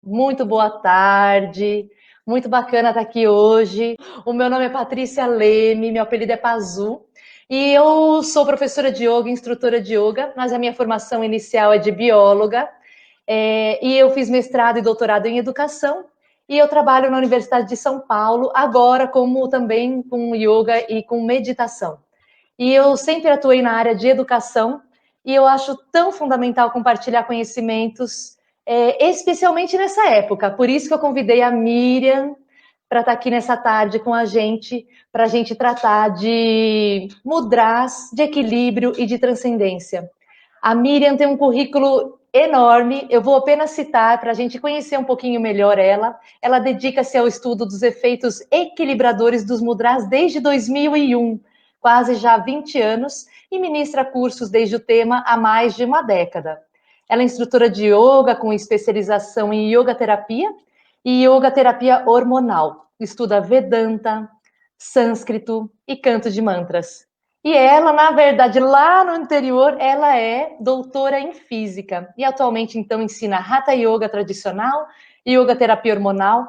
Muito boa tarde. Muito bacana estar aqui hoje. O meu nome é Patrícia Leme, meu apelido é Pazu. E eu sou professora de yoga, instrutora de yoga, mas a minha formação inicial é de bióloga. E eu fiz mestrado e doutorado em educação. E eu trabalho na Universidade de São Paulo, agora como também com yoga e com meditação. E eu sempre atuei na área de educação e eu acho tão fundamental compartilhar conhecimentos, especialmente nessa época. Por isso que eu convidei a Miriam para estar aqui nessa tarde com a gente, para a gente tratar de mudras, de equilíbrio e de transcendência. A Miriam tem um currículo enorme, eu vou apenas citar para a gente conhecer um pouquinho melhor ela. Ela dedica-se ao estudo dos efeitos equilibradores dos mudras desde 2001, quase já 20 anos, e ministra cursos desde o tema há mais de uma década. Ela é instrutora de yoga com especialização em yoga terapia e yoga terapia hormonal. Estuda Vedanta, sânscrito e canto de mantras. E ela, na verdade, lá no interior, ela é doutora em física e atualmente então ensina Hatha Yoga tradicional, yoga terapia hormonal,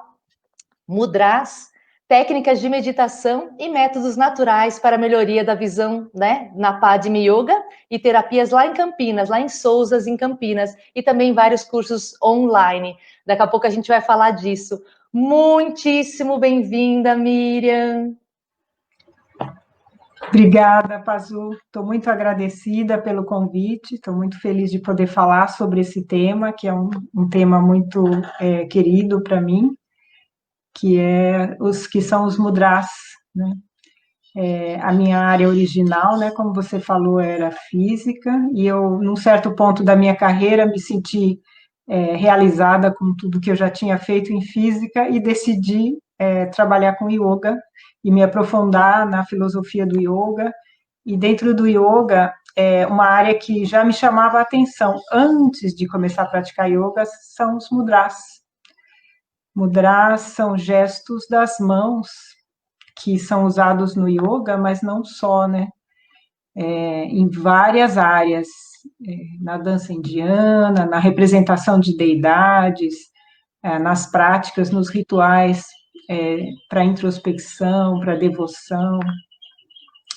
mudras, técnicas de meditação e métodos naturais para a melhoria da visão, né, na Padma Yoga e terapias lá em Campinas, lá em Sousas, em Campinas, e também vários cursos online. Daqui a pouco a gente vai falar disso. Muitíssimo bem-vinda, Miriam. Obrigada, Pazu. Estou muito agradecida pelo convite, estou muito feliz de poder falar sobre esse tema, que é um tema muito querido para mim, que são os mudras, né? A minha área original, né, como você falou, era física, e eu, num certo ponto da minha carreira, me senti realizada com tudo que eu já tinha feito em física e decidi trabalhar com yoga e me aprofundar na filosofia do yoga. E dentro do yoga, uma área que já me chamava a atenção antes de começar a praticar yoga são os mudras. Mudras são gestos das mãos que são usados no yoga, mas não só, né? Em várias áreas, na dança indiana, na representação de deidades, nas práticas, nos rituais para introspecção, para devoção.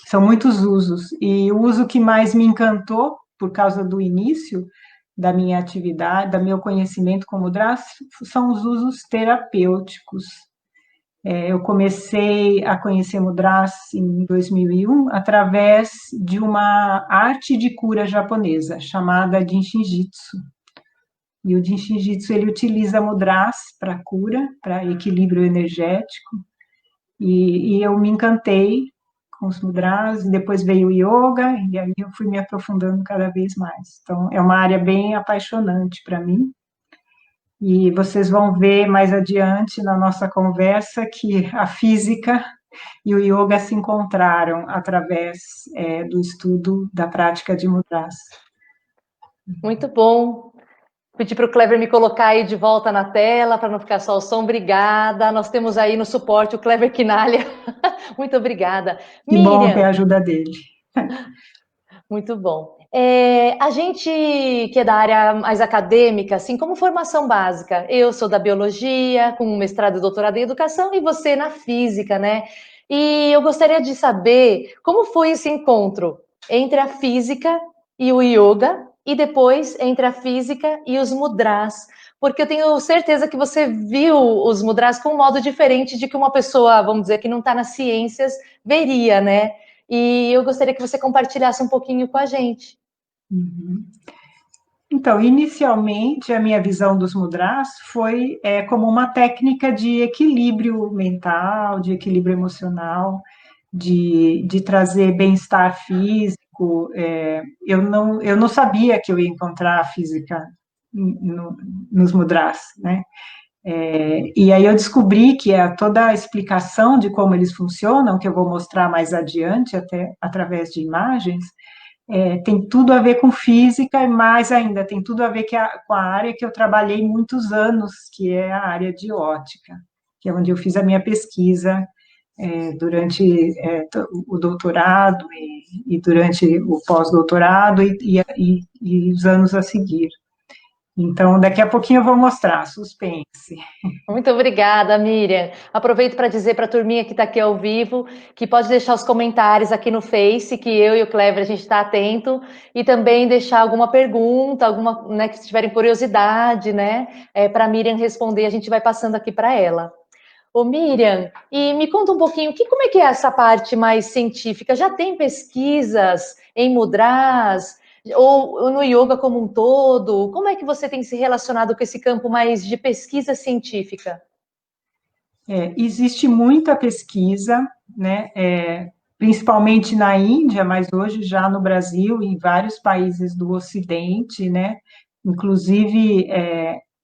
São muitos usos. E o uso que mais me encantou, por causa do início da minha atividade, do meu conhecimento como mudras, são os usos terapêuticos. Eu comecei a conhecer mudras em 2001 através de uma arte de cura japonesa chamada Jinshin Jitsu. E o Jinshin Jitsu ele utiliza mudras para cura, para equilíbrio energético. E eu me encantei com os mudras, depois veio o yoga, e aí eu fui me aprofundando cada vez mais. Então, é uma área bem apaixonante para mim. E vocês vão ver mais adiante na nossa conversa que a física e o yoga se encontraram através do estudo da prática de mudras. Muito bom. Pedi para o Clever me colocar aí de volta na tela, para não ficar só o som. Obrigada. Nós temos aí no suporte o Clever Quinalha. Muito obrigada. Que bom ter a Miriam, ajuda dele. muito bom. A gente que é da área mais acadêmica, assim, como formação básica, eu sou da biologia, com mestrado e doutorado em educação, e você na física, né? E eu gostaria de saber como foi esse encontro entre a física e o yoga, e depois entre a física e os mudras, porque eu tenho certeza que você viu os mudras com um modo diferente de que uma pessoa, vamos dizer, que não está nas ciências, veria, né? E eu gostaria que você compartilhasse um pouquinho com a gente. Uhum. Então, inicialmente, a minha visão dos mudras foi como uma técnica de equilíbrio mental, de equilíbrio emocional, de trazer bem-estar físico. Eu não sabia que eu ia encontrar a física nos mudras, né? E aí eu descobri que toda a explicação de como eles funcionam, que eu vou mostrar mais adiante, até através de imagens, tem tudo a ver com física e mais ainda, tem tudo a ver com a área que eu trabalhei muitos anos, que é a área de ótica, que é onde eu fiz a minha pesquisa durante o doutorado e durante o pós-doutorado e os anos a seguir. Então, daqui a pouquinho eu vou mostrar, suspense. Muito obrigada, Miriam. Aproveito para dizer para a turminha que está aqui ao vivo que pode deixar os comentários aqui no Face, que eu e o Clever a gente está atento, e também deixar alguma pergunta, alguma, né, que tiverem curiosidade, né, para a Miriam responder, a gente vai passando aqui para ela. Ô Miriam, e me conta um pouquinho, como é que é essa parte mais científica? Já tem pesquisas em mudras ou no yoga como um todo? Como é que você tem se relacionado com esse campo mais de pesquisa científica? Existe muita pesquisa, né, principalmente na Índia, mas hoje já no Brasil e em vários países do Ocidente, né, inclusive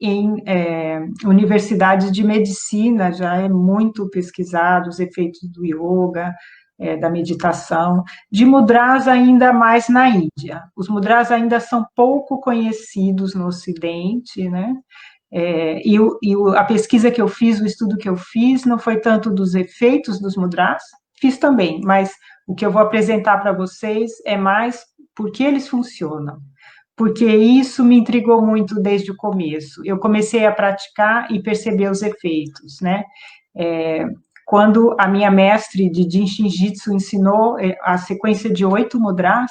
em universidades de medicina já é muito pesquisado os efeitos do yoga, da meditação, de mudras ainda mais na Índia. Os mudras ainda são pouco conhecidos no Ocidente, né? A pesquisa que eu fiz, o estudo que eu fiz, não foi tanto dos efeitos dos mudras, fiz também, mas o que eu vou apresentar para vocês é mais por que eles funcionam, porque isso me intrigou muito desde o começo. Eu comecei a praticar e perceber os efeitos, né? É, quando a minha mestre de Jinshin Jitsu ensinou a sequência de 8 mudras,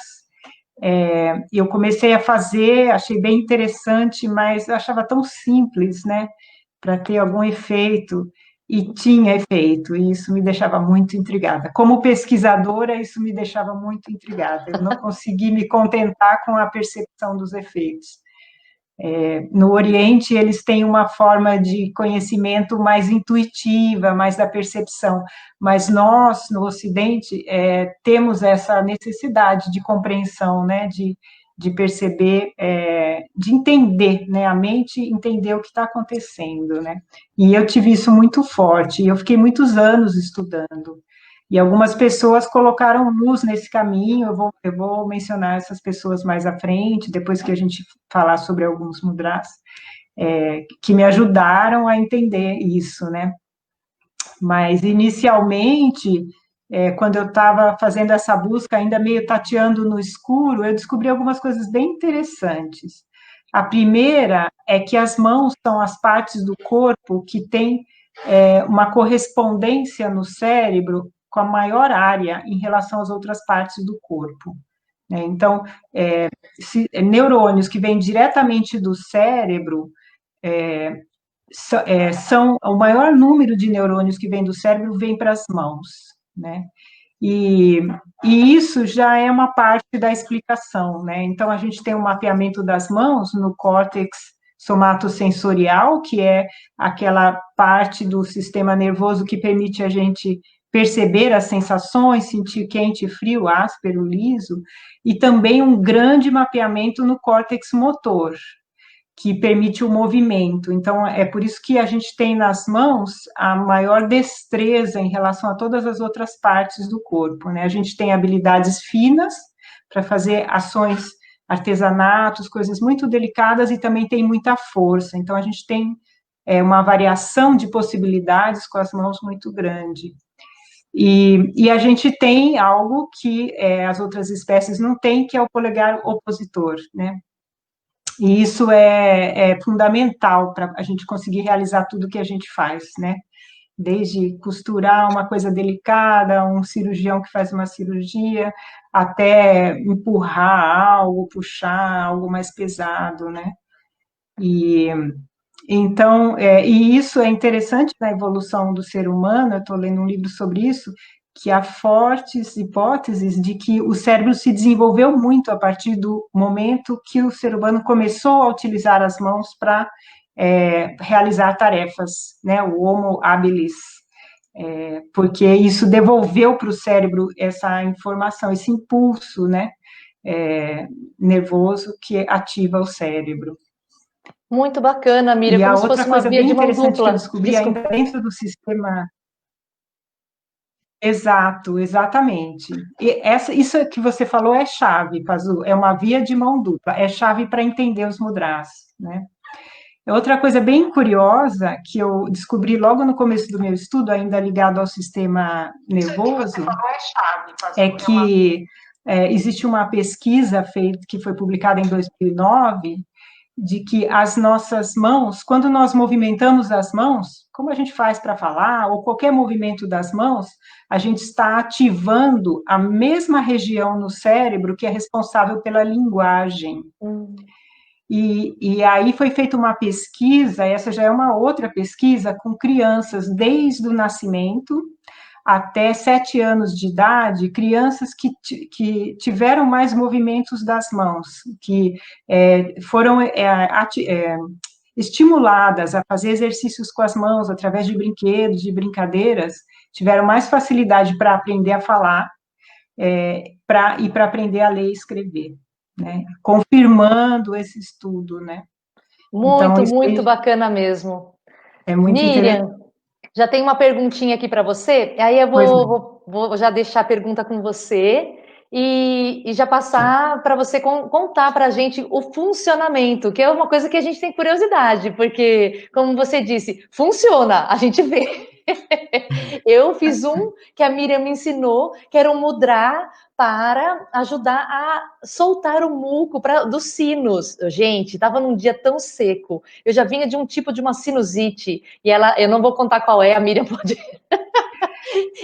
eu comecei a fazer, achei bem interessante, mas eu achava tão simples, né, para ter algum efeito, e tinha efeito, e isso me deixava muito intrigada. Como pesquisadora, isso me deixava muito intrigada. Eu não consegui me contentar com a percepção dos efeitos. No Oriente, eles têm uma forma de conhecimento mais intuitiva, mais da percepção, mas nós, no Ocidente, temos essa necessidade de compreensão, né, de perceber, de entender, né, a mente entender o que está acontecendo, né, e eu tive isso muito forte, e eu fiquei muitos anos estudando, e algumas pessoas colocaram luz nesse caminho, eu vou mencionar essas pessoas mais à frente, depois que a gente falar sobre alguns mudras, que me ajudaram a entender isso, né? Mas, inicialmente, quando eu estava fazendo essa busca, ainda meio tateando no escuro, eu descobri algumas coisas bem interessantes. A primeira é que as mãos são as partes do corpo que têm uma correspondência no cérebro com a maior área em relação às outras partes do corpo, né? Então, neurônios que vêm diretamente do cérebro são o maior número de neurônios que vem do cérebro vem para as mãos, né? E, e isso já é uma parte da explicação, né? Então, a gente tem um mapeamento das mãos no córtex somatosensorial, que é aquela parte do sistema nervoso que permite a gente perceber as sensações, sentir quente, frio, áspero, liso, e também um grande mapeamento no córtex motor, que permite o movimento. Então, é por isso que a gente tem nas mãos a maior destreza em relação a todas as outras partes do corpo, né? A gente tem habilidades finas para fazer ações, artesanatos, coisas muito delicadas, e também tem muita força. Então, a gente tem uma variação de possibilidades com as mãos muito grande. E a gente tem algo que as outras espécies não têm, que é o polegar opositor, né? E isso é fundamental para a gente conseguir realizar tudo que a gente faz, né? Desde costurar uma coisa delicada, um cirurgião que faz uma cirurgia, até empurrar algo, puxar algo mais pesado, né? E então, e isso é interessante na evolução do ser humano. Eu estou lendo um livro sobre isso, que há fortes hipóteses de que o cérebro se desenvolveu muito a partir do momento que o ser humano começou a utilizar as mãos para realizar tarefas, né? O Homo habilis, porque isso devolveu para o cérebro essa informação, esse impulso, né? Nervoso que ativa o cérebro. Muito bacana, Miriam, E a como se outra fosse uma coisa via bem de mão interessante que eu dupla. descobri Desculpa. ainda dentro do sistema. Exato, exatamente. E isso que você falou é chave, Pazu, é uma via de mão dupla, é chave para entender os mudras, né? Outra coisa bem curiosa que eu descobri logo no começo do meu estudo, ainda ligado ao sistema nervoso, é que existe uma pesquisa feita, que foi publicada em 2009, de que as nossas mãos, quando nós movimentamos as mãos, como a gente faz para falar, ou qualquer movimento das mãos, a gente está ativando a mesma região no cérebro que é responsável pela linguagem. E aí foi feita uma pesquisa, essa já é uma outra pesquisa, com crianças desde o nascimento até 7 anos de idade, crianças que tiveram mais movimentos das mãos, que foram estimuladas a fazer exercícios com as mãos através de brinquedos, de brincadeiras, tiveram mais facilidade para aprender a falar e para aprender a ler e escrever, né? Confirmando esse estudo, né? Então, Muito, isso muito bacana mesmo. é muito interessante. Miriam, já tem uma perguntinha aqui para você, aí eu Pois não. vou já deixar a pergunta com você e já passar para você contar para a gente o funcionamento, que é uma coisa que a gente tem curiosidade, porque, como você disse, funciona, a gente vê. Eu fiz um que a Miriam me ensinou, que era um mudra para ajudar a soltar o muco dos sinos. Gente, estava num dia tão seco. Eu já vinha de um tipo de uma sinusite, e eu não vou contar qual é, a Miriam pode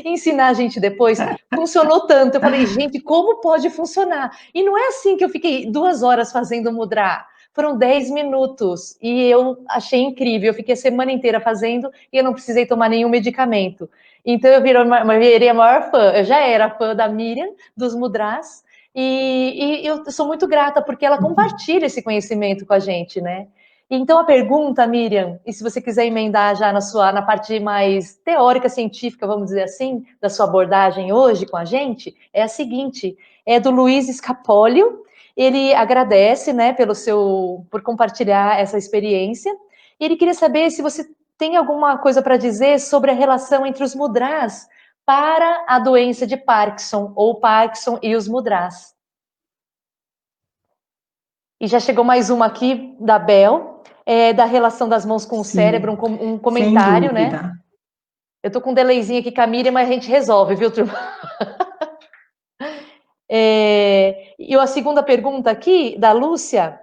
ensinar a gente depois. Funcionou tanto. Eu falei, gente, como pode funcionar? E não é assim que eu fiquei 2 horas fazendo mudra. Foram 10 minutos e eu achei incrível. Eu fiquei a semana inteira fazendo e eu não precisei tomar nenhum medicamento. Então eu virei a maior fã. Eu já era fã da Miriam, dos mudras, e eu sou muito grata porque ela compartilha esse conhecimento com a gente, né? Então a pergunta, Miriam, e se você quiser emendar já na parte mais teórica, científica, vamos dizer assim, da sua abordagem hoje com a gente, é a seguinte: é do Luiz Escapólio. Ele agradece, né, por compartilhar essa experiência. E ele queria saber se você tem alguma coisa para dizer sobre a relação entre os mudras para a doença de Parkinson, ou Parkinson e os mudras. E já chegou mais uma aqui, da Bel, da relação das mãos com o cérebro, Sim, um sem comentário, né? dúvida. Eu tô com um delayzinho aqui com a Miriam, mas a gente resolve, viu, turma? E a segunda pergunta aqui, da Lúcia,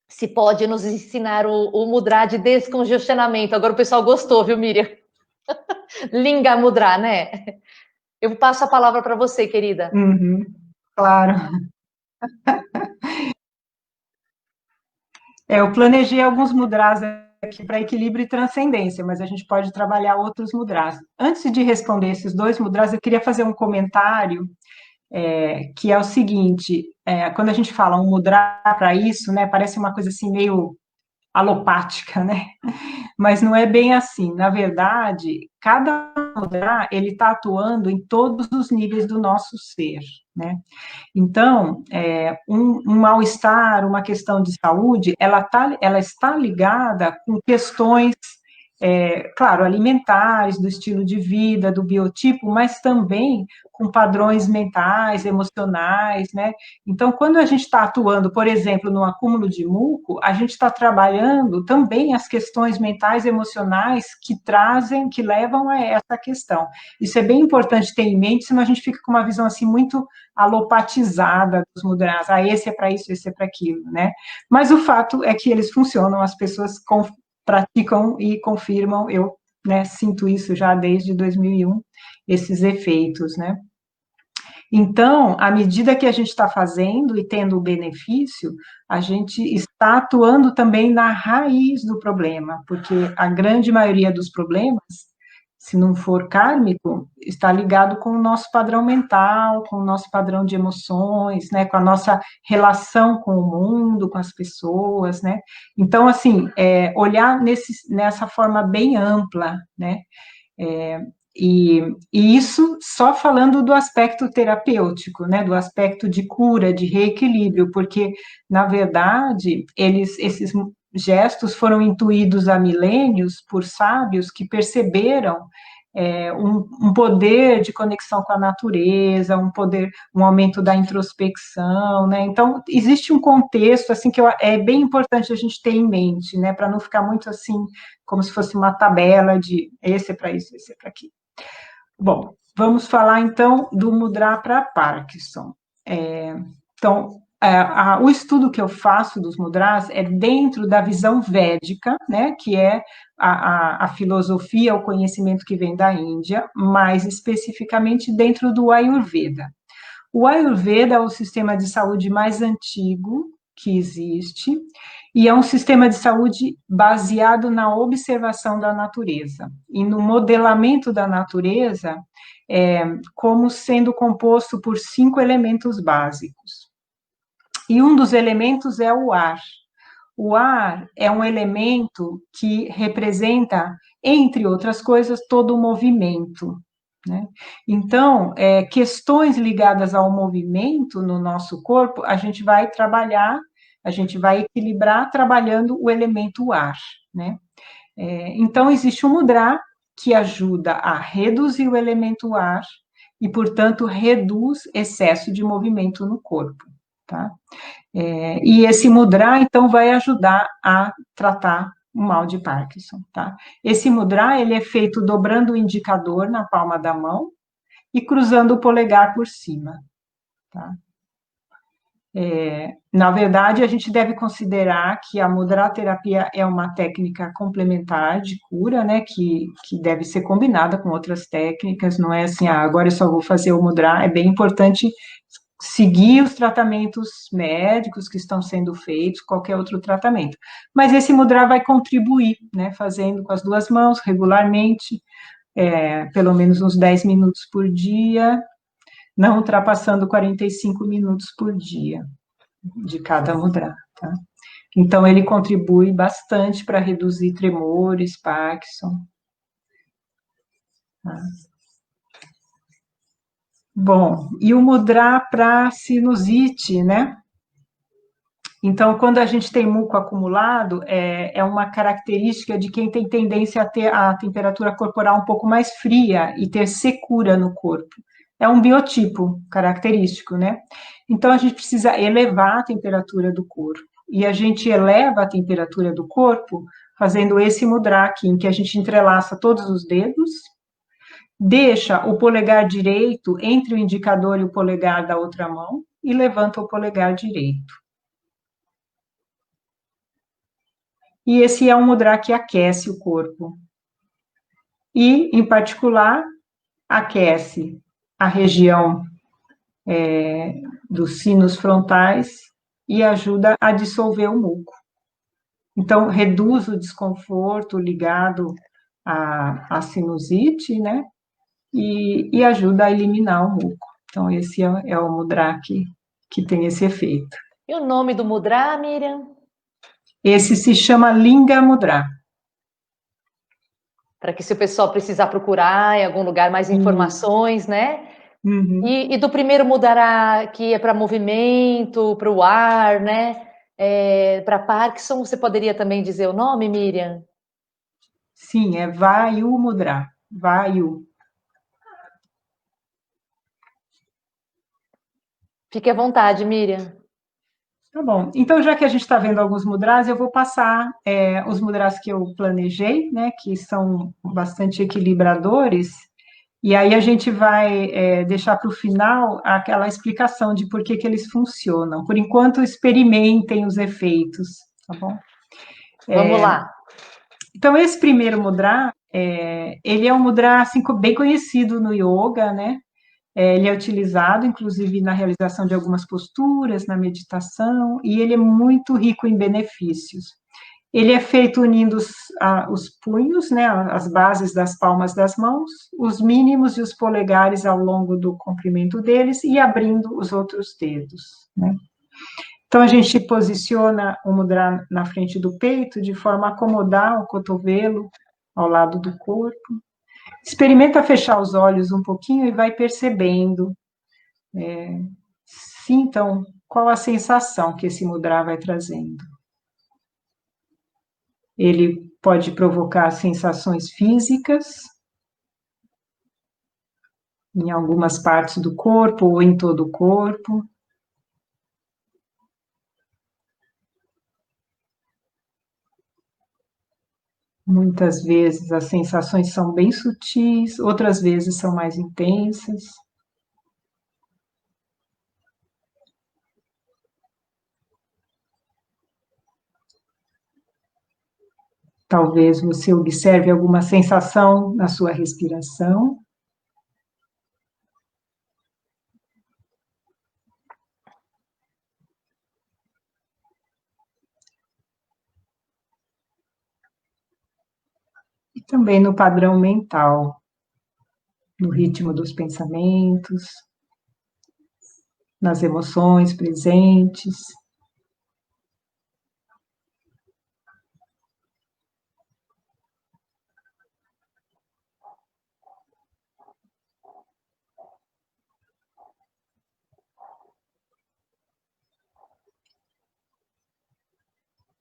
se pode nos ensinar o mudra de descongestionamento. Agora o pessoal gostou, viu, Miriam? Linga mudra, né? Eu passo a palavra para você, querida. Uhum, claro. Eu planejei alguns mudras aqui para equilíbrio e transcendência, mas a gente pode trabalhar outros mudras. Antes de responder esses dois mudras, eu queria fazer um comentário, que é o seguinte: quando a gente fala um mudra para isso, né, parece uma coisa assim meio alopática, né? Mas não é bem assim. Na verdade, cada mudra ele está atuando em todos os níveis do nosso ser, né? Então, um mal-estar, uma questão de saúde, ela está ligada com questões, claro, alimentares, do estilo de vida, do biotipo, mas também com padrões mentais, emocionais, né? Então, quando a gente está atuando, por exemplo, no acúmulo de muco, a gente está trabalhando também as questões mentais, emocionais que trazem, que levam a essa questão. Isso é bem importante ter em mente, senão a gente fica com uma visão assim muito alopatizada dos mudras. Ah, esse é para isso, esse é para aquilo, né? Mas o fato é que eles funcionam, as pessoas praticam e confirmam, eu, né, sinto isso já desde 2001, esses efeitos, né? Então, à medida que a gente está fazendo e tendo o benefício, a gente está atuando também na raiz do problema, porque a grande maioria dos problemas, se não for kármico, está ligado com o nosso padrão mental, com o nosso padrão de emoções, né, com a nossa relação com o mundo, com as pessoas, né? Então, assim, olhar nessa forma bem ampla, né? E isso só falando do aspecto terapêutico, né, do aspecto de cura, de reequilíbrio, porque, na verdade, esses gestos foram intuídos há milênios por sábios que perceberam um poder de conexão com a natureza, um poder, um aumento da introspecção, né? Então, existe um contexto, assim, que é bem importante a gente ter em mente, né, para não ficar muito assim, como se fosse uma tabela de esse é para isso, esse é para aquilo. Bom, vamos falar então do mudra para Parkinson. Então, o estudo que eu faço dos mudras é dentro da visão védica, né, que é a filosofia, o conhecimento que vem da Índia, mais especificamente dentro do Ayurveda. O Ayurveda é o sistema de saúde mais antigo que existe, e é um sistema de saúde baseado na observação da natureza e no modelamento da natureza, como sendo composto por 5 elementos básicos. E um dos elementos é o ar. O ar é um elemento que representa, entre outras coisas, todo o movimento, né? Então, questões ligadas ao movimento no nosso corpo, a gente vai trabalhar, a gente vai equilibrar trabalhando o elemento ar, né? Então, existe um mudra que ajuda a reduzir o elemento ar e, portanto, reduz excesso de movimento no corpo, tá? E esse mudra, então, vai ajudar a tratar o mal de Parkinson, tá? Esse mudra, ele é feito dobrando o indicador na palma da mão e cruzando o polegar por cima, tá? Na verdade, a gente deve considerar que a mudra terapia é uma técnica complementar de cura, né, que deve ser combinada com outras técnicas, não é assim, agora eu só vou fazer o mudra, é bem importante seguir os tratamentos médicos que estão sendo feitos, qualquer outro tratamento. Mas esse mudra vai contribuir, né, fazendo com as 2 mãos regularmente, pelo menos uns 10 minutos por dia, não ultrapassando 45 minutos por dia de cada mudra, tá? Então, ele contribui bastante para reduzir tremores, Parkinson. Tá? Bom, e o mudra para sinusite, né? Então, quando a gente tem muco acumulado, é uma característica de quem tem tendência a ter a temperatura corporal um pouco mais fria e ter secura no corpo. É um biotipo característico, né? Então, a gente precisa elevar a temperatura do corpo. E a gente eleva a temperatura do corpo fazendo esse mudra aqui, em que a gente entrelaça todos os dedos, deixa o polegar direito entre o indicador e o polegar da outra mão e levanta o polegar direito. E esse é um mudra que aquece o corpo. E, em particular, aquece a região dos sinos frontais e ajuda a dissolver o muco. Então, reduz o desconforto ligado à sinusite, né? E ajuda a eliminar o muco. Então, esse é o mudra que tem esse efeito. E o nome do mudra, Miriam? Esse se chama Linga Mudra. Para que se o pessoal precisar procurar em algum lugar mais informações, né? Uhum. E do primeiro mudra que é para movimento, para o ar, né? Para Parkinson, você poderia também dizer o nome, Miriam? Sim, é Vayu Mudra. Vayu. Fique à vontade, Miriam. Tá bom. Então, já que a gente está vendo alguns mudras, eu vou passar os mudras que eu planejei, né, que são bastante equilibradores, e aí a gente vai deixar para o final aquela explicação de por que eles funcionam. Por enquanto, experimentem os efeitos, tá bom? Vamos lá. Então, esse primeiro mudra, ele é um mudra assim, bem conhecido no yoga, né? Ele é utilizado, inclusive, na realização de algumas posturas, na meditação, e ele é muito rico em benefícios. Ele é feito unindo os punhos, né, as bases das palmas das mãos, os mínimos e os polegares ao longo do comprimento deles e abrindo os outros dedos, né? Então, a gente posiciona o mudra na frente do peito, de forma a acomodar o cotovelo ao lado do corpo. Experimenta fechar os olhos um pouquinho e vai percebendo. Sintam qual a sensação que esse mudra vai trazendo. Ele pode provocar sensações físicas em algumas partes do corpo ou em todo o corpo. Muitas vezes as sensações são bem sutis, outras vezes são mais intensas. Talvez você observe alguma sensação na sua respiração. E também no padrão mental, no ritmo dos pensamentos, nas emoções presentes.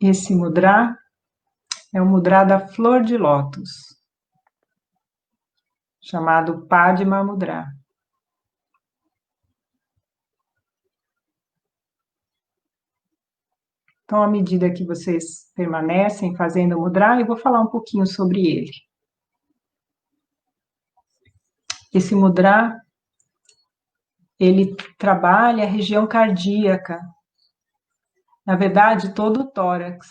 Esse mudra é o mudra da flor de lótus, chamado Padma Mudra. Então, à medida que vocês permanecem fazendo o mudra, eu vou falar um pouquinho sobre ele. Esse mudra, ele trabalha a região cardíaca, na verdade, todo o tórax.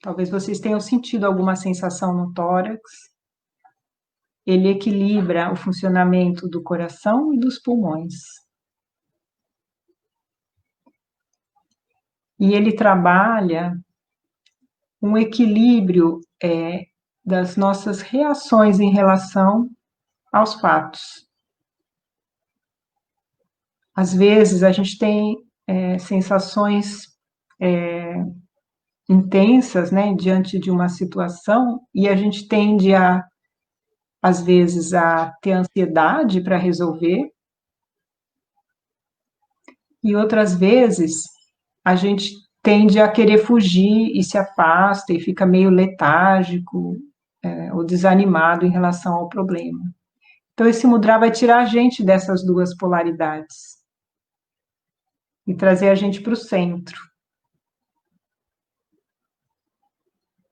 Talvez vocês tenham sentido alguma sensação no tórax. Ele equilibra o funcionamento do coração e dos pulmões. E ele trabalha um equilíbrio das nossas reações em relação aos fatos. Às vezes a gente tem sensações intensas, né, diante de uma situação, e a gente tende às vezes, a ter ansiedade para resolver, e outras vezes a gente tende a querer fugir e se afasta e fica meio letárgico ou desanimado em relação ao problema. Então, esse mudra vai tirar a gente dessas duas polaridades e trazer a gente para o centro,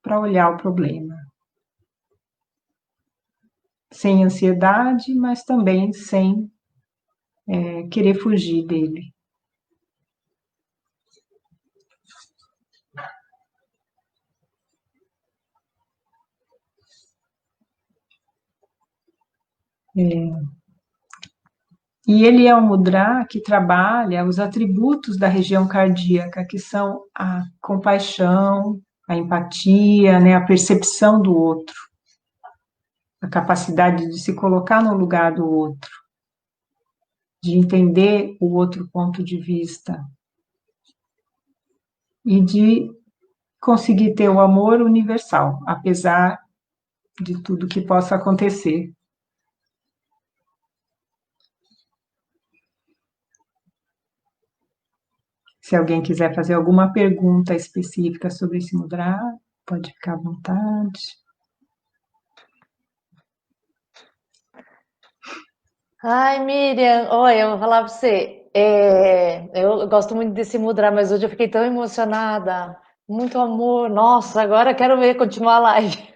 para olhar o problema. Sem ansiedade, mas também sem querer fugir dele. E ele é um mudra que trabalha os atributos da região cardíaca, que são a compaixão, a empatia, né, a percepção do outro, a capacidade de se colocar no lugar do outro, de entender o outro ponto de vista e de conseguir ter o amor universal, apesar de tudo que possa acontecer. Se alguém quiser fazer alguma pergunta específica sobre esse mudra, pode ficar à vontade. Ai, Miriam, olha, eu vou falar pra você, eu gosto muito desse mudra, mas hoje eu fiquei tão emocionada, muito amor, nossa, agora eu quero ver, continuar a live.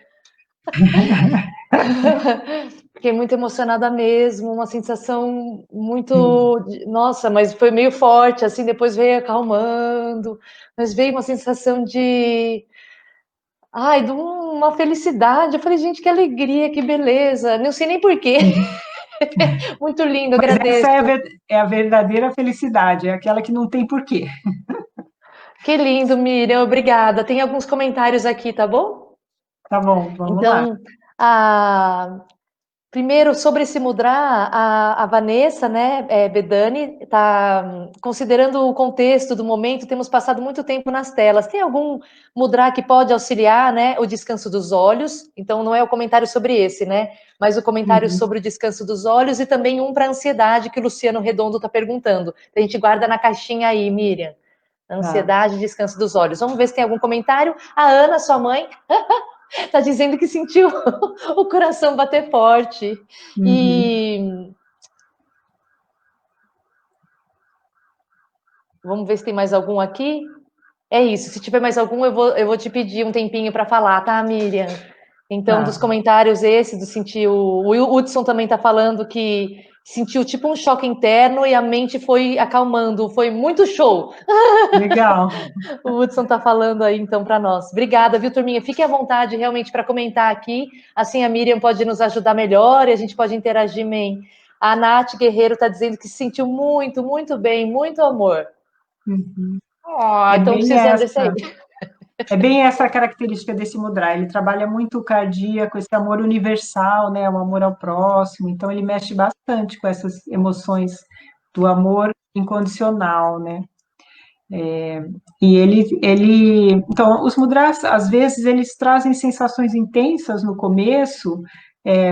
Fiquei muito emocionada mesmo, uma sensação muito, nossa, mas foi meio forte, assim, depois veio acalmando, mas veio uma sensação ai, de uma felicidade, eu falei, gente, que alegria, que beleza, não sei nem por quê, muito lindo, Mas agradeço. essa é a verdadeira felicidade, é aquela que não tem porquê. Que lindo, Miriam, obrigada. Tem alguns comentários aqui, tá bom? Tá bom, vamos lá. Então, primeiro, sobre esse mudra, a Vanessa, né, Bedani, está considerando o contexto do momento, temos passado muito tempo nas telas. Tem algum mudra que pode auxiliar, né, o descanso dos olhos? Então, não é o comentário sobre esse, né, mas o comentário sobre o descanso dos olhos e também um para ansiedade que o Luciano Redondo está perguntando. A gente guarda na caixinha aí, Miriam. Ansiedade e descanso dos olhos. Vamos ver se tem algum comentário. A Ana, sua mãe, está dizendo que sentiu o coração bater forte. E vamos ver se tem mais algum aqui. É isso. Se tiver mais algum, eu vou te pedir um tempinho para falar, tá, Miriam? Então, dos comentários esse, do sentir o Hudson também está falando que sentiu tipo um choque interno e a mente foi acalmando. Foi muito show. Legal. O Hudson está falando aí, então, para nós. Obrigada, viu, turminha? Fique à vontade, realmente, para comentar aqui. Assim, a Miriam pode nos ajudar melhor e a gente pode interagir bem. A Nath Guerreiro está dizendo que se sentiu muito, muito bem, muito amor. Uhum. Oh, É então bem precisando desse aí. essa, é bem essa a característica desse mudra. Ele trabalha muito o cardíaco, esse amor universal, né? O amor ao próximo. Então, ele mexe bastante com essas emoções do amor incondicional, né? Então, os mudras, às vezes, eles trazem sensações intensas no começo,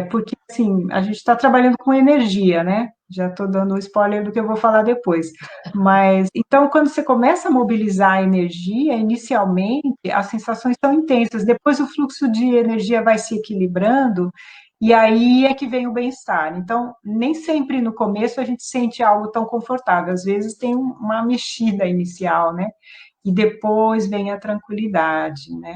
porque, assim, a gente está trabalhando com energia, né? Já estou dando um spoiler do que eu vou falar depois. Mas, então, quando você começa a mobilizar a energia, inicialmente, as sensações são intensas, depois o fluxo de energia vai se equilibrando, e aí é que vem o bem-estar. Então, nem sempre no começo a gente sente algo tão confortável, às vezes tem uma mexida inicial, né? E depois vem a tranquilidade, né?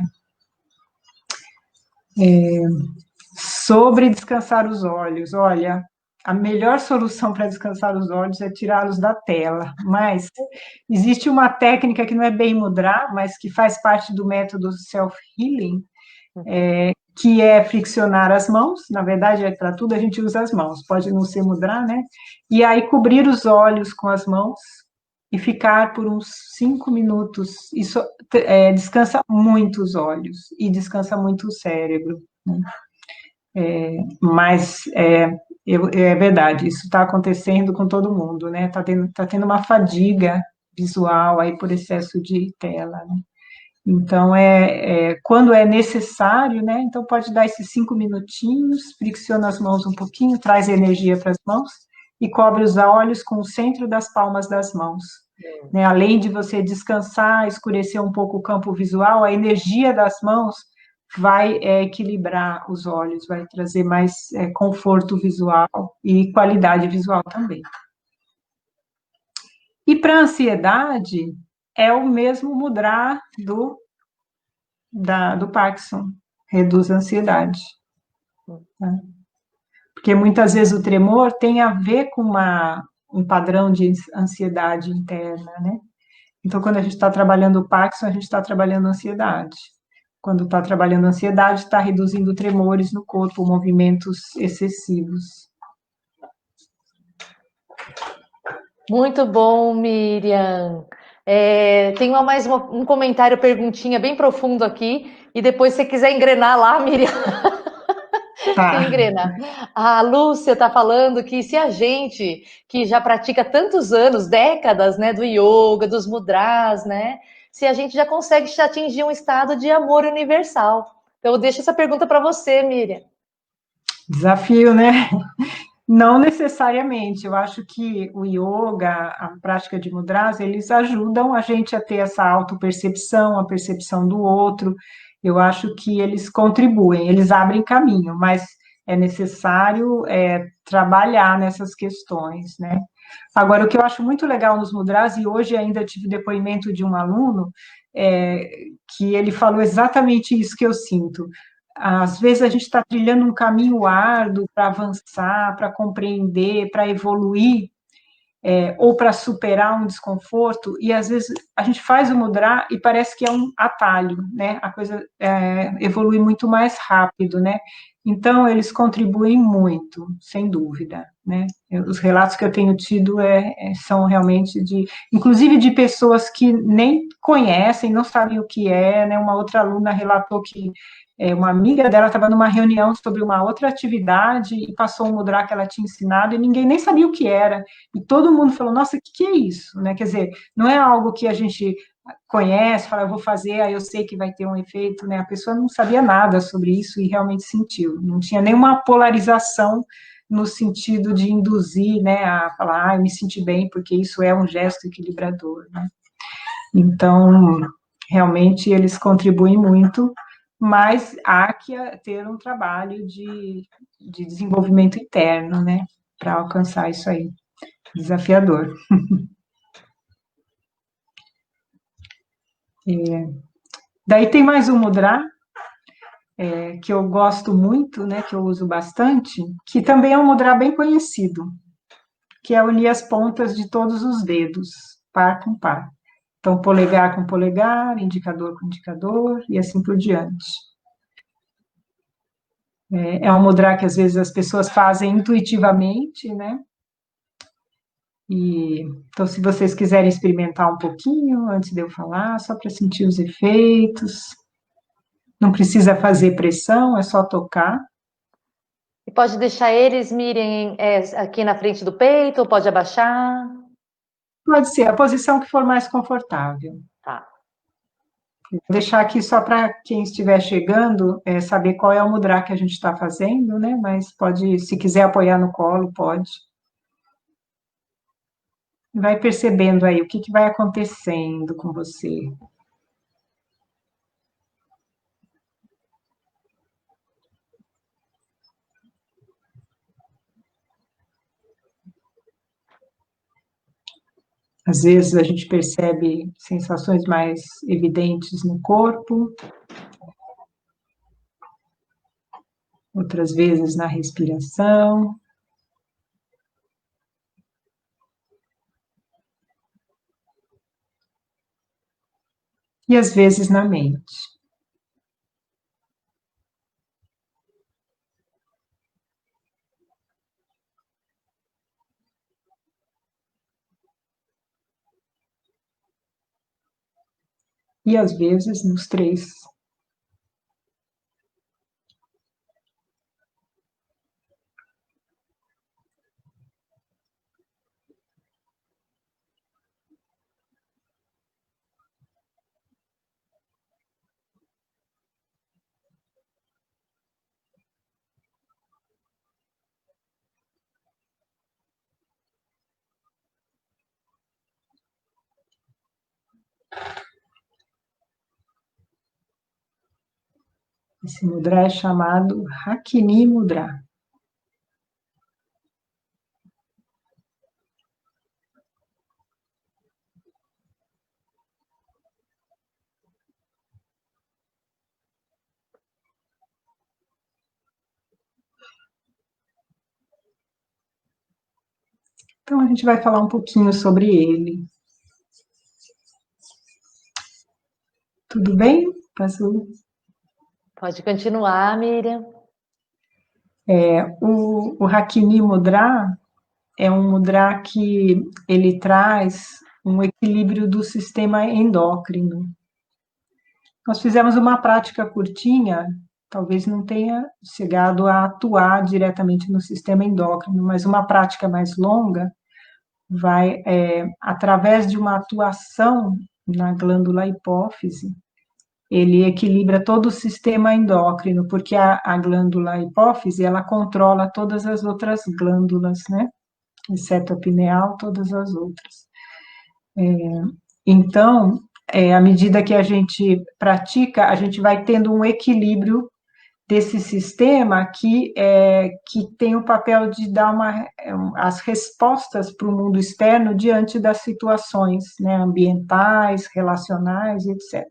Sobre descansar os olhos, olha, a melhor solução para descansar os olhos é tirá-los da tela, mas existe uma técnica que não é bem mudar, mas que faz parte do método self-healing, que é friccionar as mãos, na verdade, para tudo a gente usa as mãos, pode não ser mudar, né? E aí cobrir os olhos com as mãos e ficar por uns 5 minutos. Isso descansa muito os olhos e descansa muito o cérebro, né? Mas é verdade, isso está acontecendo com todo mundo, né? Tá tendo uma fadiga visual aí por excesso de tela, né? Então, quando é necessário, né? Então, pode dar esses 5 minutinhos, fricciona as mãos um pouquinho, traz energia para as mãos e cobre os olhos com o centro das palmas das mãos. Né? Além de você descansar, escurecer um pouco o campo visual, a energia das mãos vai equilibrar os olhos, vai trazer mais conforto visual e qualidade visual também. E para a ansiedade, é o mesmo mudra do Parkinson, reduz a ansiedade. Né? Porque muitas vezes o tremor tem a ver com um padrão de ansiedade interna, né? Então, quando a gente está trabalhando o Parkinson, a gente está trabalhando a ansiedade. Quando está trabalhando a ansiedade, está reduzindo tremores no corpo, movimentos excessivos. Muito bom, Miriam. Tem um comentário, perguntinha bem profundo aqui, e depois, se você quiser engrenar lá, Miriam, Tá. você engrena. A Lúcia está falando que se a gente, que já pratica tantos anos, décadas, né, do yoga, dos mudras, né, se a gente já consegue atingir um estado de amor universal. Então, eu deixo essa pergunta para você, Miriam. Desafio, né? Não necessariamente. Eu acho que o yoga, a prática de mudras, eles ajudam a gente a ter essa autopercepção, a percepção do outro. Eu acho que eles contribuem, eles abrem caminho, mas é necessário trabalhar nessas questões, né? Agora, o que eu acho muito legal nos mudras, e hoje ainda tive depoimento de um aluno, que ele falou exatamente isso que eu sinto. Às vezes a gente está trilhando um caminho árduo para avançar, para compreender, para evoluir, ou para superar um desconforto, e às vezes a gente faz o mudra e parece que é um atalho, né? A coisa evolui muito mais rápido, né? Então, eles contribuem muito, sem dúvida, né? Os relatos que eu tenho tido são realmente inclusive de pessoas que nem conhecem, não sabem o que é, né? Uma outra aluna relatou que uma amiga dela estava numa reunião sobre uma outra atividade e passou um mudra que ela tinha ensinado e ninguém nem sabia o que era. E todo mundo falou, nossa, o que é isso? Né? Quer dizer, não é algo que a gente conhece, fala, eu vou fazer, aí eu sei que vai ter um efeito, né? A pessoa não sabia nada sobre isso e realmente sentiu. Não tinha nenhuma polarização no sentido de induzir, né, a falar, eu me senti bem porque isso é um gesto equilibrador, né? Então, realmente eles contribuem muito, mas há que ter um trabalho de desenvolvimento interno, né, para alcançar isso aí. Desafiador. Daí tem mais um mudra, que eu gosto muito, né, que eu uso bastante, que também é um mudra bem conhecido, que é unir as pontas de todos os dedos, par com par. Então, polegar com polegar, indicador com indicador, e assim por diante. É um mudra que, às vezes, as pessoas fazem intuitivamente, né? Então, se vocês quiserem experimentar um pouquinho, antes de eu falar, só para sentir os efeitos. Não precisa fazer pressão, é só tocar. E pode deixar eles, Miriam, aqui na frente do peito, ou pode abaixar? Pode ser a posição que for mais confortável. Tá. Vou deixar aqui só para quem estiver chegando saber qual é o mudra que a gente está fazendo, né? Mas pode, se quiser apoiar no colo, pode. Vai percebendo aí o que vai acontecendo com você. Às vezes a gente percebe sensações mais evidentes no corpo, outras vezes na respiração. E às vezes na mente. E às vezes nos três. Esse mudra é chamado Hakini Mudra. Então, a gente vai falar um pouquinho sobre ele. Tudo bem, Pazu? Pode continuar, Miriam. O Hakini Mudra é um mudra que ele traz um equilíbrio do sistema endócrino. Nós fizemos uma prática curtinha, talvez não tenha chegado a atuar diretamente no sistema endócrino, mas uma prática mais longa vai, através de uma atuação na glândula hipófise, ele equilibra todo o sistema endócrino, porque a glândula hipófise, ela controla todas as outras glândulas, né? Exceto a pineal, todas as outras. Então, à medida que a gente pratica, a gente vai tendo um equilíbrio desse sistema que tem o papel de dar as respostas para o mundo externo diante das situações, né, ambientais, relacionais, etc.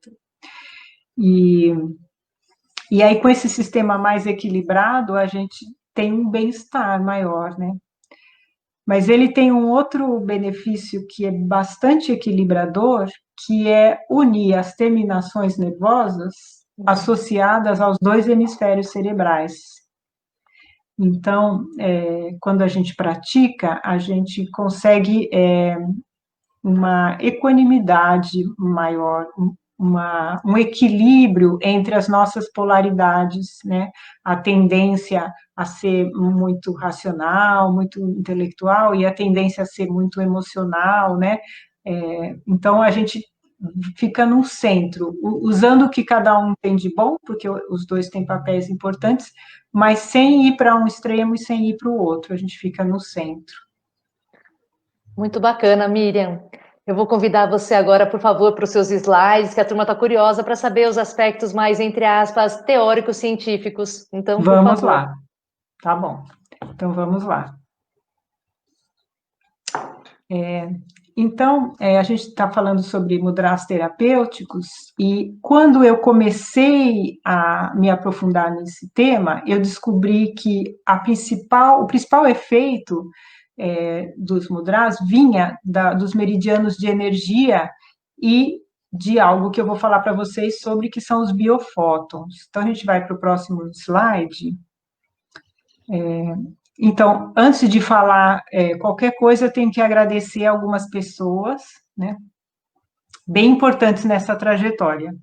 E aí, com esse sistema mais equilibrado, a gente tem um bem-estar maior, né? Mas ele tem um outro benefício que é bastante equilibrador, que é unir as terminações nervosas associadas aos dois hemisférios cerebrais. Então, quando a gente pratica, a gente consegue uma equanimidade maior, um equilíbrio entre as nossas polaridades, né? A tendência a ser muito racional, muito intelectual, e a tendência a ser muito emocional, né? Então, a gente fica no centro, usando o que cada um tem de bom, porque os dois têm papéis importantes, mas sem ir para um extremo e sem ir para o outro, a gente fica no centro. Muito bacana, Miriam. Eu vou convidar você agora, por favor, para os seus slides, que a turma está curiosa para saber os aspectos mais, entre aspas, teóricos científicos. Então, por vamos favor. lá. Tá bom. Então, vamos lá. Então, a gente está falando sobre mudras terapêuticos, e quando eu comecei a me aprofundar nesse tema, eu descobri que o principal efeito dos mudras vinha dos meridianos de energia e de algo que eu vou falar para vocês sobre, que são os biofótons. Então, a gente vai para o próximo slide. Então, antes de falar qualquer coisa, eu tenho que agradecer algumas pessoas, né, bem importantes nessa trajetória.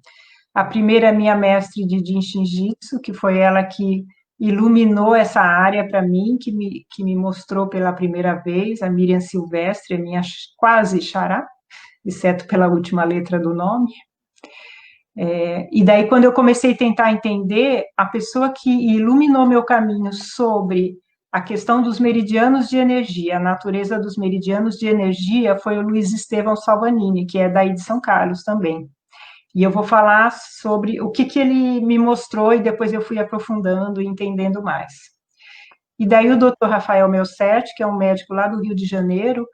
A primeira é minha mestre de Jinshin Jitsu, que foi ela que iluminou essa área para mim, que me mostrou pela primeira vez, a Miriam Silvestre, a minha quase xará, exceto pela última letra do nome. E daí, quando eu comecei a tentar entender, a pessoa que iluminou meu caminho sobre a questão dos meridianos de energia, a natureza dos meridianos de energia, foi o Luiz Estevão Salvanini, que é daí de São Carlos também. E eu vou falar sobre o que ele me mostrou e depois eu fui aprofundando e entendendo mais. E daí o Dr. Rafael Melsetti, que é um médico lá do Rio de Janeiro,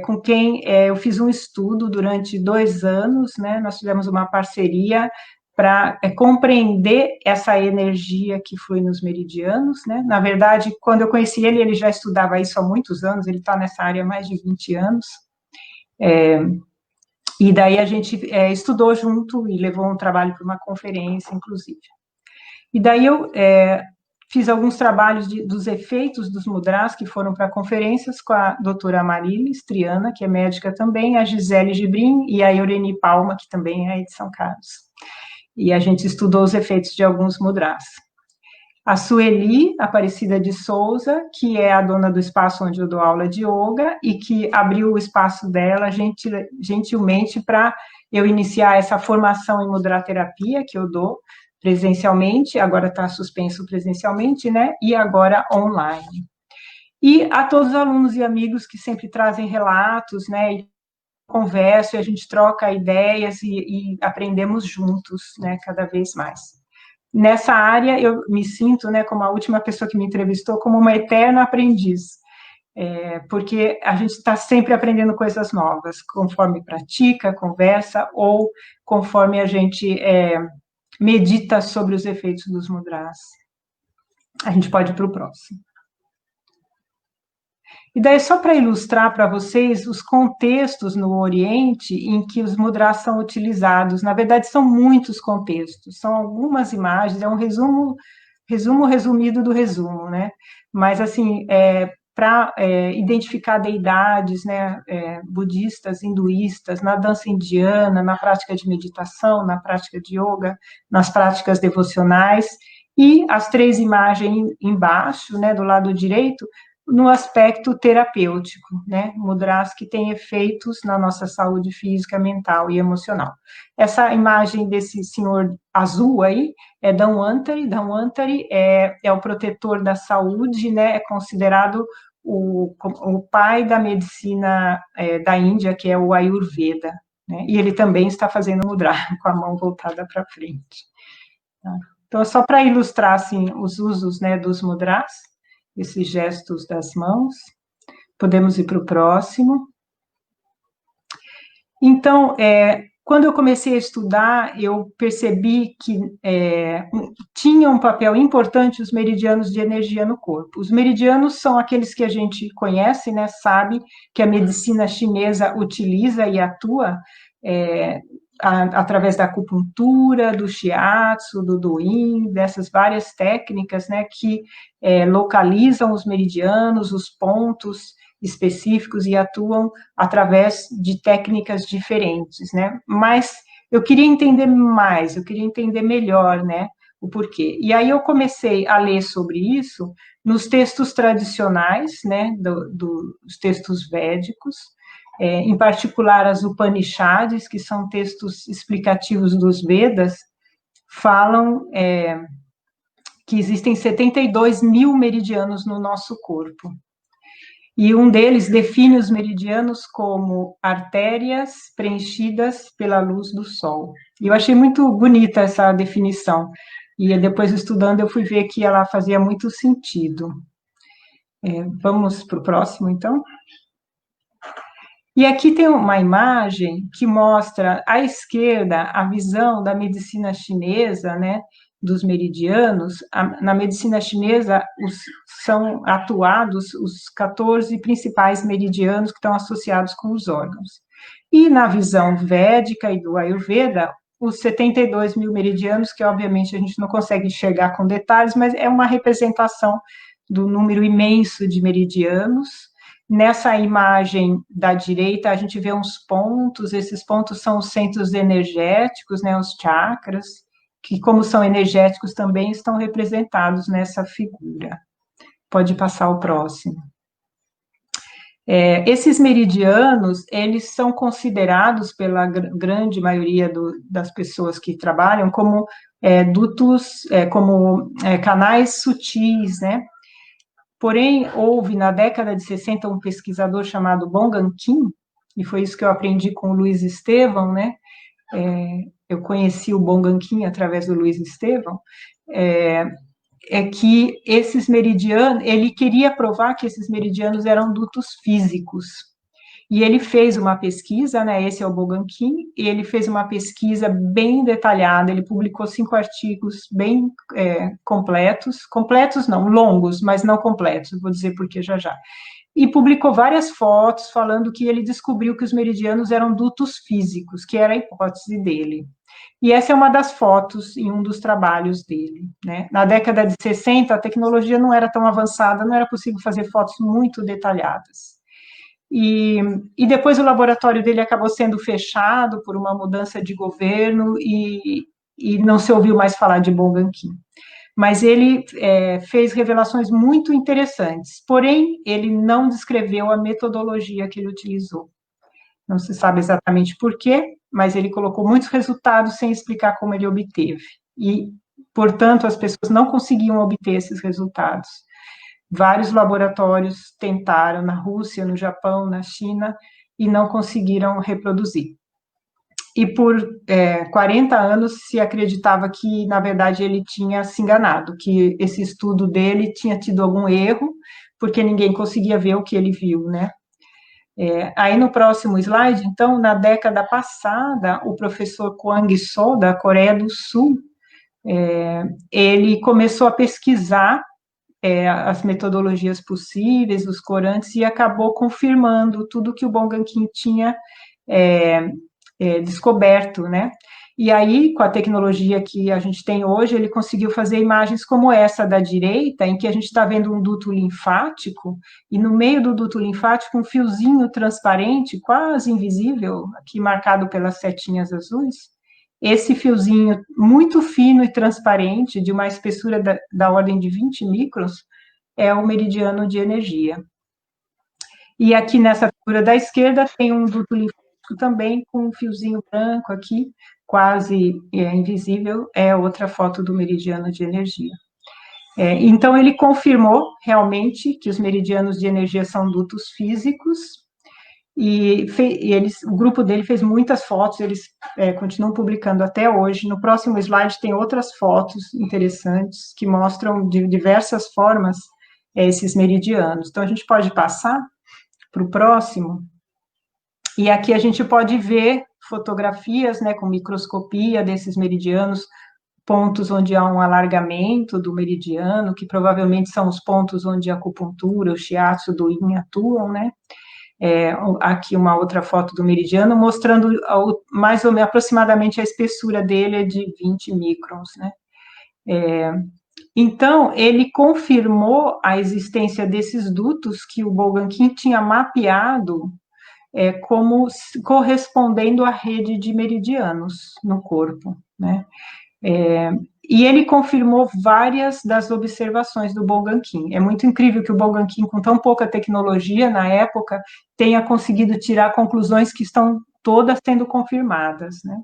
com quem eu fiz um estudo durante 2 anos, né? Nós fizemos uma parceria para compreender essa energia que flui nos meridianos, né? Na verdade, quando eu conheci ele, ele já estudava isso há muitos anos, ele está nessa área há mais de 20 anos. E daí a gente estudou junto e levou um trabalho para uma conferência, inclusive. E daí eu fiz alguns trabalhos dos efeitos dos mudras que foram para conferências com a doutora Marilis Triana, que é médica também, a Gisele Gibrim e a Eureni Palma, que também é de São Carlos. E a gente estudou os efeitos de alguns mudras. A Sueli Aparecida de Souza, que é a dona do espaço onde eu dou aula de yoga e que abriu o espaço dela gentilmente para eu iniciar essa formação em mudraterapia que eu dou presencialmente, agora está suspenso presencialmente, né? E agora online. E a todos os alunos e amigos que sempre trazem relatos, né? E converso, e a gente troca ideias e aprendemos juntos, né? Cada vez mais. Nessa área, eu me sinto, né, como a última pessoa que me entrevistou, como uma eterna aprendiz, porque a gente está sempre aprendendo coisas novas, conforme pratica, conversa, ou conforme a gente medita sobre os efeitos dos mudras. A gente pode ir para o próximo. E daí, só para ilustrar para vocês os contextos no Oriente em que os mudras são utilizados. Na verdade, são muitos contextos, são algumas imagens, é um resumido do resumo, né? Mas, assim, para identificar deidades, né, budistas, hinduístas, na dança indiana, na prática de meditação, na prática de yoga, nas práticas devocionais, e as 3 imagens embaixo, né, do lado direito, no aspecto terapêutico, né, mudras que têm efeitos na nossa saúde física, mental e emocional. Essa imagem desse senhor azul aí é Dhanvantari. Dhanvantari é o protetor da saúde, né, é considerado o pai da medicina da Índia, que é o Ayurveda, né, e ele também está fazendo mudra com a mão voltada para frente. Tá? Então, só para ilustrar, assim, os usos, né, dos mudras, esses gestos das mãos. Podemos ir para o próximo. Então, quando eu comecei a estudar, eu percebi que tinha um papel importante os meridianos de energia no corpo. Os meridianos são aqueles que a gente conhece, né, sabe que a medicina chinesa utiliza e atua através da acupuntura, do shiatsu, do doin, dessas várias técnicas, né, que localizam os meridianos, os pontos específicos e atuam através de técnicas diferentes, né, mas eu queria entender mais, eu queria entender melhor, né, o porquê. E aí eu comecei a ler sobre isso nos textos tradicionais, né, dos textos védicos, em particular as Upanishads, que são textos explicativos dos Vedas, falam que existem 72 mil meridianos no nosso corpo. E um deles define os meridianos como artérias preenchidas pela luz do sol. E eu achei muito bonita essa definição. E depois, estudando, eu fui ver que ela fazia muito sentido. Vamos para o próximo, então? E aqui tem uma imagem que mostra à esquerda a visão da medicina chinesa, né, dos meridianos. Na medicina chinesa são atuados os 14 principais meridianos que estão associados com os órgãos. E na visão védica e do Ayurveda, os 72 mil meridianos, que obviamente a gente não consegue enxergar com detalhes, mas é uma representação do número imenso de meridianos. Nessa imagem da direita, a gente vê uns pontos, esses pontos são os centros energéticos, né, os chakras, que, como são energéticos, também estão representados nessa figura. Pode passar o próximo. Esses meridianos, eles são considerados pela grande maioria das pessoas que trabalham como dutos, como canais sutis, né? Porém, houve na década de 60 um pesquisador chamado Bongam Kim, e foi isso que eu aprendi com o Luiz Estevão, né? Eu conheci o Bongam Kim através do Luiz Estevão, que esses meridianos, ele queria provar que esses meridianos eram dutos físicos. E ele fez uma pesquisa, né, esse é o Bongam Kim, e ele fez uma pesquisa bem detalhada, ele publicou 5 artigos bem completos não, longos, mas não completos, vou dizer por que já já. E publicou várias fotos falando que ele descobriu que os meridianos eram dutos físicos, que era a hipótese dele. E essa é uma das fotos em um dos trabalhos dele, né? Na década de 60, a tecnologia não era tão avançada, não era possível fazer fotos muito detalhadas. E depois o laboratório dele acabou sendo fechado por uma mudança de governo e não se ouviu mais falar de Bongam Kim. Mas ele fez revelações muito interessantes, porém, ele não descreveu a metodologia que ele utilizou. Não se sabe exatamente por quê, mas ele colocou muitos resultados sem explicar como ele obteve. E, portanto, as pessoas não conseguiam obter esses resultados. Vários laboratórios tentaram na Rússia, no Japão, na China, e não conseguiram reproduzir. E por 40 anos se acreditava que, na verdade, ele tinha se enganado, que esse estudo dele tinha tido algum erro, porque ninguém conseguia ver o que ele viu, né? Aí no próximo slide, então, na década passada, o professor Kwang So, da Coreia do Sul, ele começou a pesquisar as metodologias possíveis, os corantes, e acabou confirmando tudo que o Bongam Kim tinha descoberto, né? E aí, com a tecnologia que a gente tem hoje, ele conseguiu fazer imagens como essa da direita, em que a gente está vendo um duto linfático, e no meio do duto linfático um fiozinho transparente, quase invisível, aqui marcado pelas setinhas azuis. Esse fiozinho muito fino e transparente, de uma espessura da ordem de 20 microns, é o meridiano de energia. E aqui nessa figura da esquerda tem um duto linfático também com um fiozinho branco aqui, quase invisível, é outra foto do meridiano de energia. Então, ele confirmou realmente que os meridianos de energia são dutos físicos, e o grupo dele fez muitas fotos, eles continuam publicando até hoje. No próximo slide tem outras fotos interessantes que mostram de diversas formas esses meridianos. Então, a gente pode passar para o próximo. E aqui a gente pode ver fotografias, né, com microscopia desses meridianos, pontos onde há um alargamento do meridiano, que provavelmente são os pontos onde a acupuntura, o shiatsu, do yin atuam, né? Aqui uma outra foto do meridiano, mostrando mais ou menos, aproximadamente a espessura dele é de 20 microns, né? Então, ele confirmou a existência desses dutos que o Bongam Kim tinha mapeado como correspondendo à rede de meridianos no corpo, né? E ele confirmou várias das observações do Bongam Kim. É muito incrível que o Bongam Kim, com tão pouca tecnologia na época, tenha conseguido tirar conclusões que estão todas sendo confirmadas, né?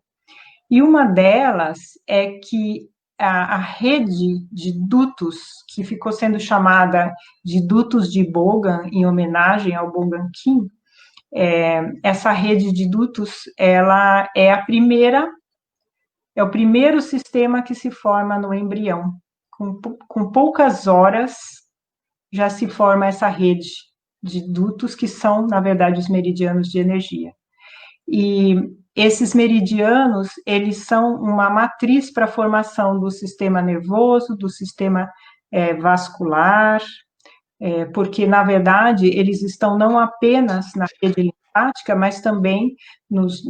E uma delas é que a rede de dutos, que ficou sendo chamada de dutos de Bongam, em homenagem ao Bongam Kim, essa rede de dutos, ela é o primeiro sistema que se forma no embrião. Com poucas horas já se forma essa rede de dutos que são, na verdade, os meridianos de energia. E esses meridianos, eles são uma matriz para a formação do sistema nervoso, do sistema vascular, porque, na verdade, eles estão não apenas na rede linfática, mas também nos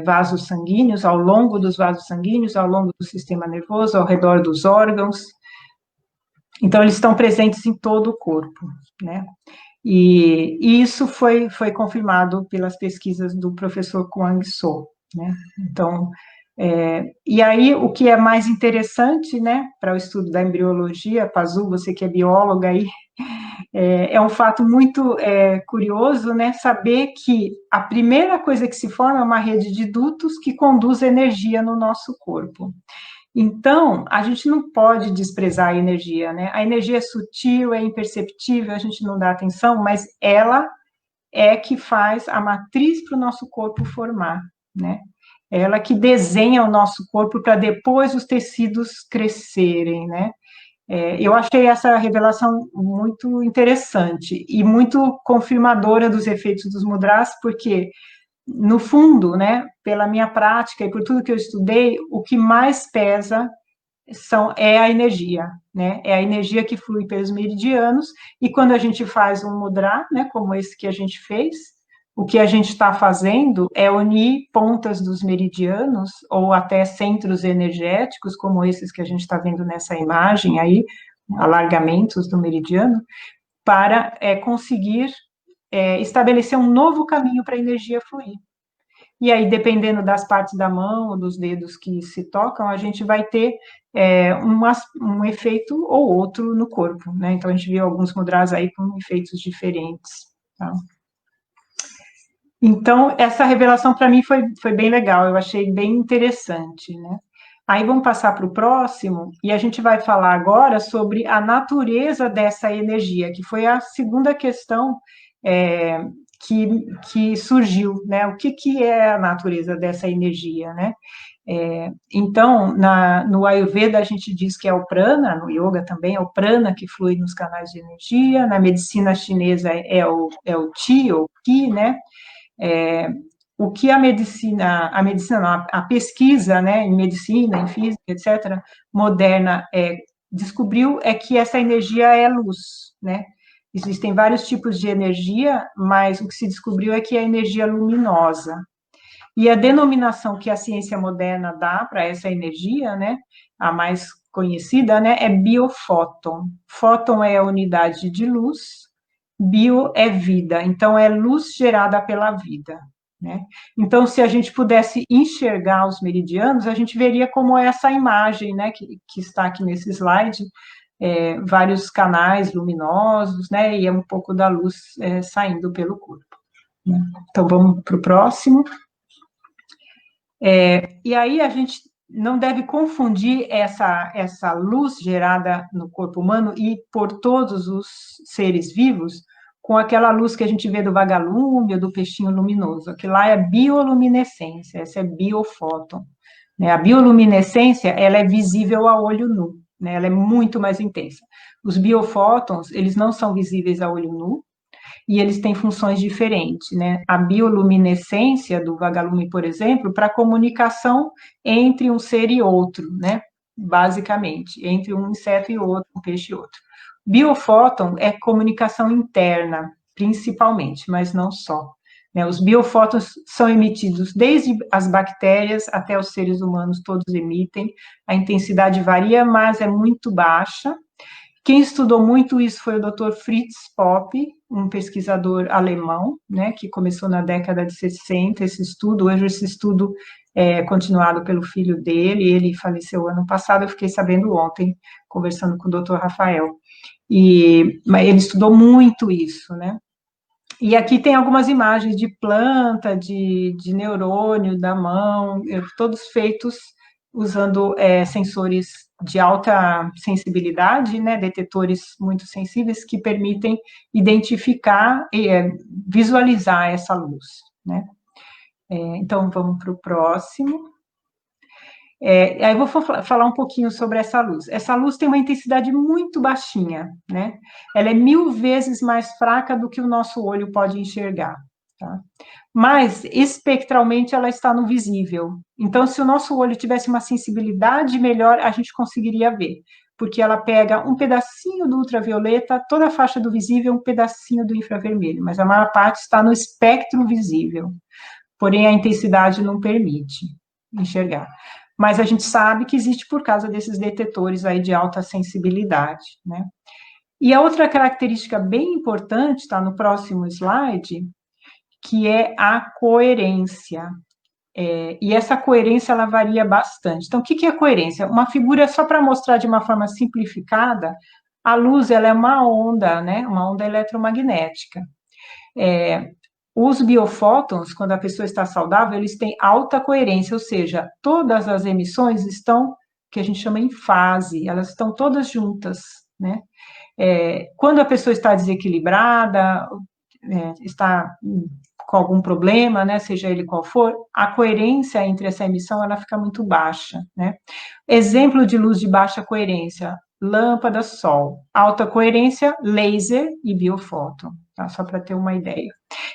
vasos sanguíneos, ao longo dos vasos sanguíneos, ao longo do sistema nervoso, ao redor dos órgãos. Então, eles estão presentes em todo o corpo, né? E isso foi confirmado pelas pesquisas do professor Kwang So, né? Então, e aí o que é mais interessante, né, para o estudo da embriologia, Pazu, você que é bióloga aí, é um fato muito curioso, né, saber que a primeira coisa que se forma é uma rede de dutos que conduz energia no nosso corpo. Então, a gente não pode desprezar a energia, né? A energia é sutil, é imperceptível, a gente não dá atenção, mas ela é que faz a matriz para o nosso corpo formar, né? É ela que desenha o nosso corpo para depois os tecidos crescerem, né? Eu achei essa revelação muito interessante e muito confirmadora dos efeitos dos mudras, porque no fundo, né, pela minha prática e por tudo que eu estudei, o que mais pesa é a energia, né? É a energia que flui pelos meridianos, e quando a gente faz um mudra, né, como esse que a gente fez, o que a gente está fazendo é unir pontas dos meridianos, ou até centros energéticos, como esses que a gente está vendo nessa imagem aí, alargamentos do meridiano, para conseguir estabelecer um novo caminho para a energia fluir. E aí, dependendo das partes da mão ou dos dedos que se tocam, a gente vai ter um efeito ou outro no corpo, né? Então, a gente viu alguns mudras aí com efeitos diferentes, tá? Então, essa revelação para mim foi bem legal, eu achei bem interessante, né? Aí vamos passar para o próximo, e a gente vai falar agora sobre a natureza dessa energia, que foi a segunda questão que surgiu, né? O que é a natureza dessa energia, né? Então, no Ayurveda a gente diz que é o prana, no yoga também é o prana que flui nos canais de energia, na medicina chinesa é o chi, ou ki, né? O que a medicina não, a pesquisa, né, em medicina, em física, etc., moderna, descobriu é que essa energia é luz, né? Existem vários tipos de energia, mas o que se descobriu é que é a energia luminosa. E a denominação que a ciência moderna dá para essa energia, né, a mais conhecida, né, é biofóton. Fóton é a unidade de luz, bio é vida, então é luz gerada pela vida, né? Então, se a gente pudesse enxergar os meridianos, a gente veria como essa imagem, né, que está aqui nesse slide, vários canais luminosos, né, e é um pouco da luz saindo pelo corpo, né? Então, vamos para o próximo. E aí a gente não deve confundir essa luz gerada no corpo humano e por todos os seres vivos com aquela luz que a gente vê do vagalume ou do peixinho luminoso. Aquilo lá é bioluminescência, essa é biofóton, né? A bioluminescência, ela é visível a olho nu, né? Ela é muito mais intensa. Os biofótons, eles não são visíveis a olho nu, e eles têm funções diferentes, né? A bioluminescência do vagalume, por exemplo, para comunicação entre um ser e outro, né? Basicamente, entre um inseto e outro, um peixe e outro. Biofóton é comunicação interna, principalmente, mas não só, né? Os biofótons são emitidos desde as bactérias até os seres humanos, todos emitem. A intensidade varia, mas é muito baixa. Quem estudou muito isso foi o Dr. Fritz Popp, um pesquisador alemão, né, que começou na década de 60 esse estudo. Hoje esse estudo é continuado pelo filho dele, ele faleceu ano passado, eu fiquei sabendo ontem, conversando com o Dr. Rafael. Mas ele estudou muito isso, né? E aqui tem algumas imagens de planta, de neurônio da mão, todos feitos usando sensores de alta sensibilidade, né, detetores muito sensíveis que permitem identificar e visualizar essa luz, né? Então, vamos para o próximo. Aí eu vou falar um pouquinho sobre essa luz. Essa luz tem uma intensidade muito baixinha, né? Ela é 1000 vezes mais fraca do que o nosso olho pode enxergar, tá? Mas, espectralmente, ela está no visível. Então, se o nosso olho tivesse uma sensibilidade melhor, a gente conseguiria ver, porque ela pega um pedacinho do ultravioleta, toda a faixa do visível, um pedacinho do infravermelho, mas a maior parte está no espectro visível. Porém, a intensidade não permite enxergar. Mas a gente sabe que existe por causa desses detetores aí de alta sensibilidade, né? E a outra característica bem importante, está no próximo slide, que é a coerência. E essa coerência, ela varia bastante. Então, o que é coerência? Uma figura, só para mostrar de uma forma simplificada, a luz, ela é uma onda, né? Uma onda eletromagnética. Os biofótons, quando a pessoa está saudável, eles têm alta coerência, ou seja, todas as emissões estão, que a gente chama em fase, elas estão todas juntas, né? Quando a pessoa está desequilibrada, está com algum problema, né, seja ele qual for, a coerência entre essa emissão, ela fica muito baixa, né? Exemplo de luz de baixa coerência, lâmpada, sol. Alta coerência, laser e biofóton, tá? Só para ter uma ideia.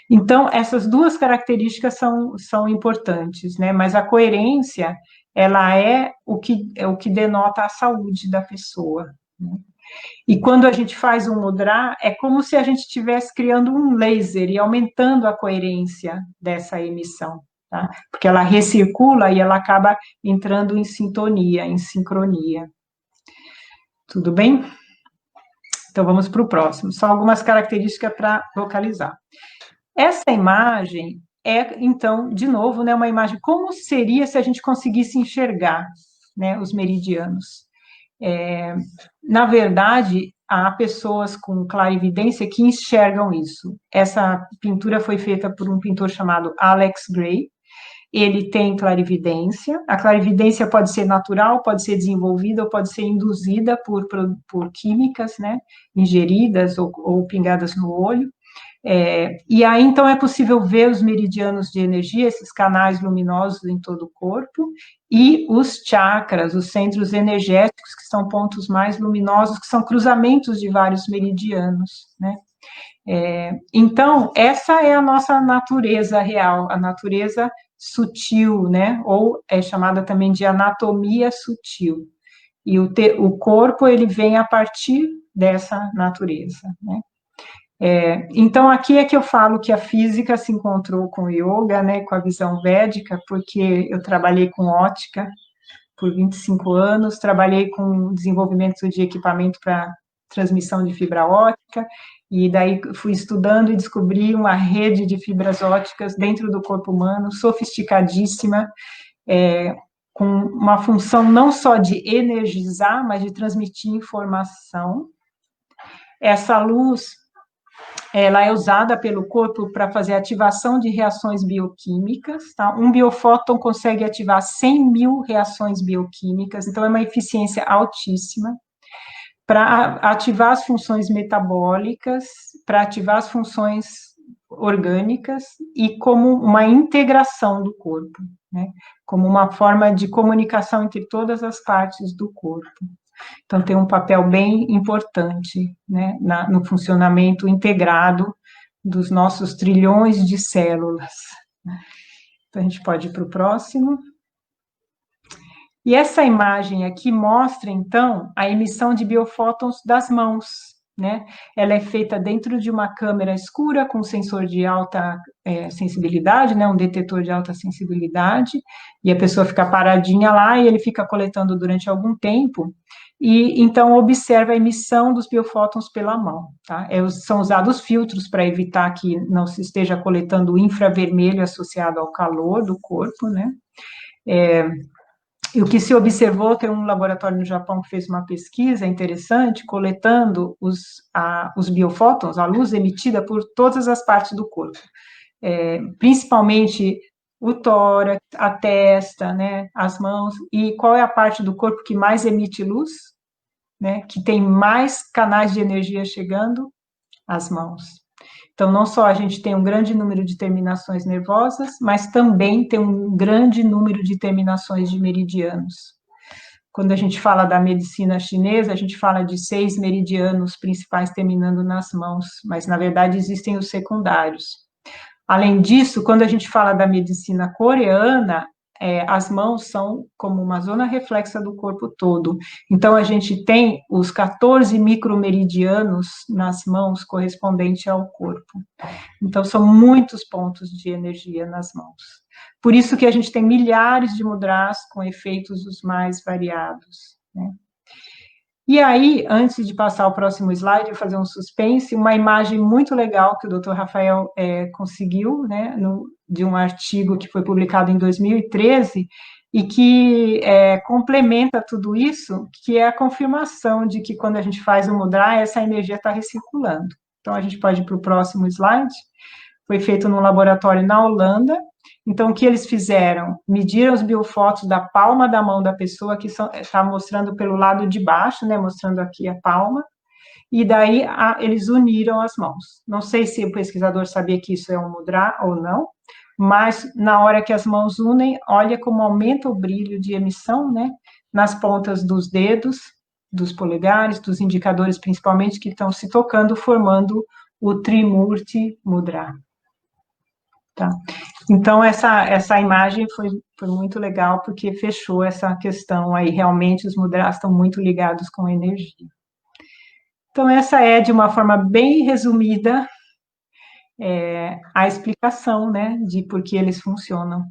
Então, essas duas características são importantes, né? Mas a coerência, ela é o que denota a saúde da pessoa, né? E quando a gente faz um mudra, é como se a gente estivesse criando um laser e aumentando a coerência dessa emissão, tá? Porque ela recircula e ela acaba entrando em sintonia, em sincronia. Tudo bem? Então, vamos para o próximo. Só algumas características para localizar. Essa imagem é, então, de novo, né, uma imagem, como seria se a gente conseguisse enxergar, né, os meridianos. Na verdade, há pessoas com clarividência que enxergam isso. Essa pintura foi feita por um pintor chamado Alex Gray. Ele tem clarividência. A clarividência pode ser natural, pode ser desenvolvida ou pode ser induzida por químicas, né, ingeridas ou pingadas no olho. E aí, então, é possível ver os meridianos de energia, esses canais luminosos em todo o corpo, e os chakras, os centros energéticos, que são pontos mais luminosos, que são cruzamentos de vários meridianos, né? Então, essa é a nossa natureza real, a natureza sutil, né? Ou é chamada também de anatomia sutil. E o corpo, ele vem a partir dessa natureza, né? Então, aqui é que eu falo que a física se encontrou com o yoga, né, com a visão védica, porque eu trabalhei com ótica por 25 anos, trabalhei com desenvolvimento de equipamento para transmissão de fibra ótica, e daí fui estudando e descobri uma rede de fibras óticas dentro do corpo humano, sofisticadíssima, com uma função não só de energizar, mas de transmitir informação. Essa luz, ela é usada pelo corpo para fazer ativação de reações bioquímicas, tá? Um biofóton consegue ativar 100.000 reações bioquímicas, então é uma eficiência altíssima para ativar as funções metabólicas, para ativar as funções orgânicas e como uma integração do corpo, né? Como uma forma de comunicação entre todas as partes do corpo. Então, tem um papel bem importante, né, no funcionamento integrado dos nossos trilhões de células. Então, a gente pode ir para o próximo. E essa imagem aqui mostra, então, a emissão de biofótons das mãos, né? Ela é feita dentro de uma câmera escura com sensor de alta sensibilidade, né? Um detetor de alta sensibilidade, e a pessoa fica paradinha lá e ele fica coletando durante algum tempo, e então observa a emissão dos biofótons pela mão, tá? São usados filtros para evitar que não se esteja coletando o infravermelho associado ao calor do corpo, né? E o que se observou, tem um laboratório no Japão que fez uma pesquisa interessante, coletando os biofótons, a luz emitida por todas as partes do corpo, principalmente o tórax, a testa, né, as mãos, e qual é a parte do corpo que mais emite luz, né, que tem mais canais de energia chegando? As mãos. Então, não só a gente tem um grande número de terminações nervosas, mas também tem um grande número de terminações de meridianos. Quando a gente fala da medicina chinesa, a gente fala de 6 meridianos principais terminando nas mãos, mas na verdade existem os secundários. Além disso, quando a gente fala da medicina coreana, as mãos são como uma zona reflexa do corpo todo. Então, a gente tem os 14 micromeridianos nas mãos correspondente ao corpo. Então, são muitos pontos de energia nas mãos. Por isso que a gente tem milhares de mudras com efeitos os mais variados, né? E aí, antes de passar ao próximo slide, eu vou fazer um suspense, uma imagem muito legal que o Dr. Rafael conseguiu, né, de um artigo que foi publicado em 2013, e que complementa tudo isso, que é a confirmação de que quando a gente faz o mudra, essa energia está recirculando. Então, a gente pode ir para o próximo slide. Foi feito num laboratório na Holanda. Então, o que eles fizeram? Mediram os biofotos da palma da mão da pessoa, que está mostrando pelo lado de baixo, né, mostrando aqui a palma, e daí eles uniram as mãos. Não sei se o pesquisador sabia que isso é um mudra ou não, mas na hora que as mãos unem, olha como aumenta o brilho de emissão, né, nas pontas dos dedos, dos polegares, dos indicadores principalmente, que estão se tocando, formando o Trimurti Mudra. Tá. Então, essa imagem foi muito legal, porque fechou essa questão aí, realmente os mudras estão muito ligados com a energia. Então, essa é, de uma forma bem resumida, a explicação, né, de por que eles funcionam.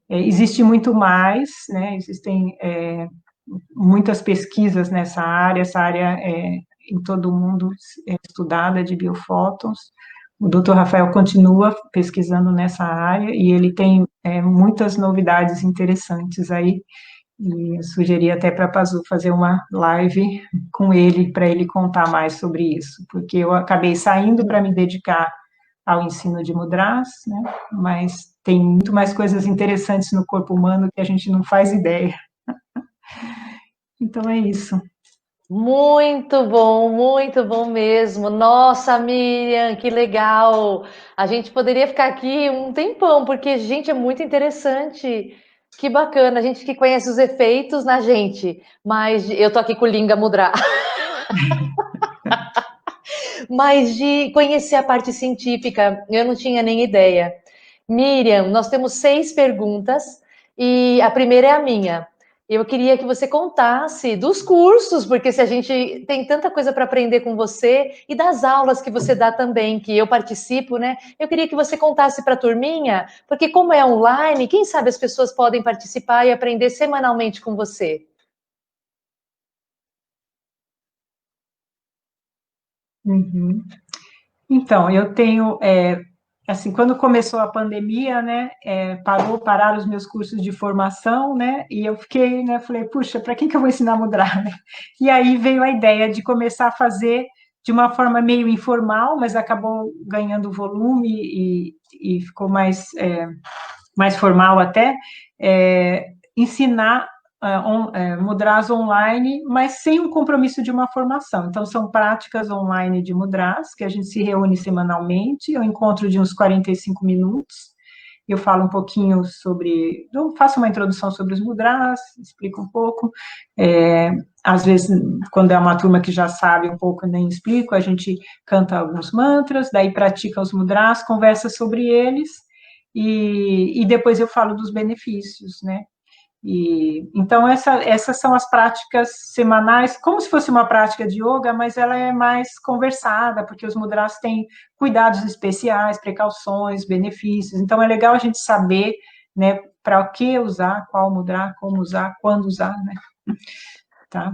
Existe muito mais, né, existem muitas pesquisas nessa área, essa área em todo o mundo estudada de biofótons. O Dr. Rafael continua pesquisando nessa área e ele tem muitas novidades interessantes aí, e eu sugeri até para a Pazu fazer uma live com ele, para ele contar mais sobre isso, porque eu acabei saindo para me dedicar ao ensino de mudras, né, mas tem muito mais coisas interessantes no corpo humano que a gente não faz ideia. Então é isso. Muito bom mesmo. Nossa, Miriam, que legal. A gente poderia ficar aqui um tempão, porque, gente, é muito interessante. Que bacana, a gente que conhece os efeitos na gente, mas eu tô aqui com o Linga Mudra. Mas de conhecer a parte científica, eu não tinha nem ideia. Miriam, nós temos 6 perguntas e a primeira é a minha. Eu queria que você contasse dos cursos, porque se a gente tem tanta coisa para aprender com você e das aulas que você dá também, que eu participo, né? Eu queria que você contasse para a turminha, porque como é online, quem sabe as pessoas podem participar e aprender semanalmente com você. Uhum. Então, eu tenho, assim, quando começou a pandemia, né, pararam os meus cursos de formação, né, e eu fiquei, né, falei, puxa, para quem que eu vou ensinar a mudar, né? E aí veio a ideia de começar a fazer de uma forma meio informal, mas acabou ganhando volume e ficou mais formal até, ensinar mudras online, mas sem um compromisso de uma formação. Então, são práticas online de mudras, que a gente se reúne semanalmente, eu encontro de uns 45 minutos, eu falo um pouquinho sobre, eu faço uma introdução sobre os mudras, explico um pouco, às vezes, quando é uma turma que já sabe um pouco, eu nem explico, a gente canta alguns mantras, daí pratica os mudras, conversa sobre eles, e depois eu falo dos benefícios, né? Então, essas são as práticas semanais, como se fosse uma prática de yoga, mas ela é mais conversada, porque os mudras têm cuidados especiais, precauções, benefícios. Então, é legal a gente saber, né, para o que usar, qual mudra, como usar, quando usar, né? Tá?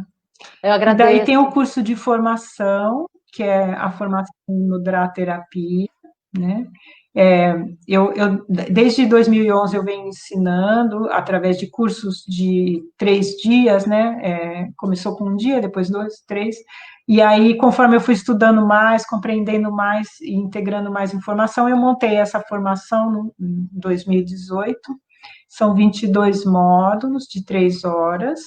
Eu E daí agradeço. tem o curso de formação, que é a formação em mudra terapia, né? Desde 2011 eu venho ensinando através de cursos de 3 dias, né? Começou com um dia, depois 2, 3, e aí conforme eu fui estudando mais, compreendendo mais e integrando mais informação, eu montei essa formação em 2018. São 22 módulos de 3 horas,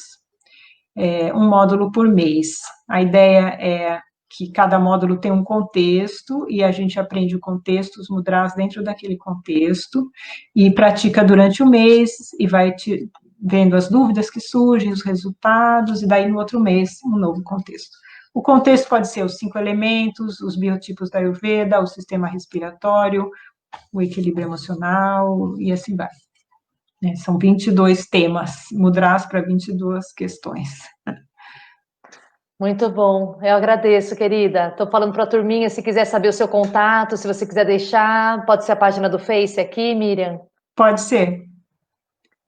um módulo por mês. A ideia é que cada módulo tem um contexto, e a gente aprende o contexto, os mudras dentro daquele contexto, e pratica durante o mês, e vai vendo as dúvidas que surgem, os resultados, e daí no outro mês, um novo contexto. O contexto pode ser os 5 elementos, os biotipos da Ayurveda, o sistema respiratório, o equilíbrio emocional, e assim vai. São 22 temas, mudras para 22 questões. Muito bom, eu agradeço, querida. Estou falando para a turminha, se quiser saber o seu contato, se você quiser deixar, pode ser a página do Face aqui, Miriam. Pode ser.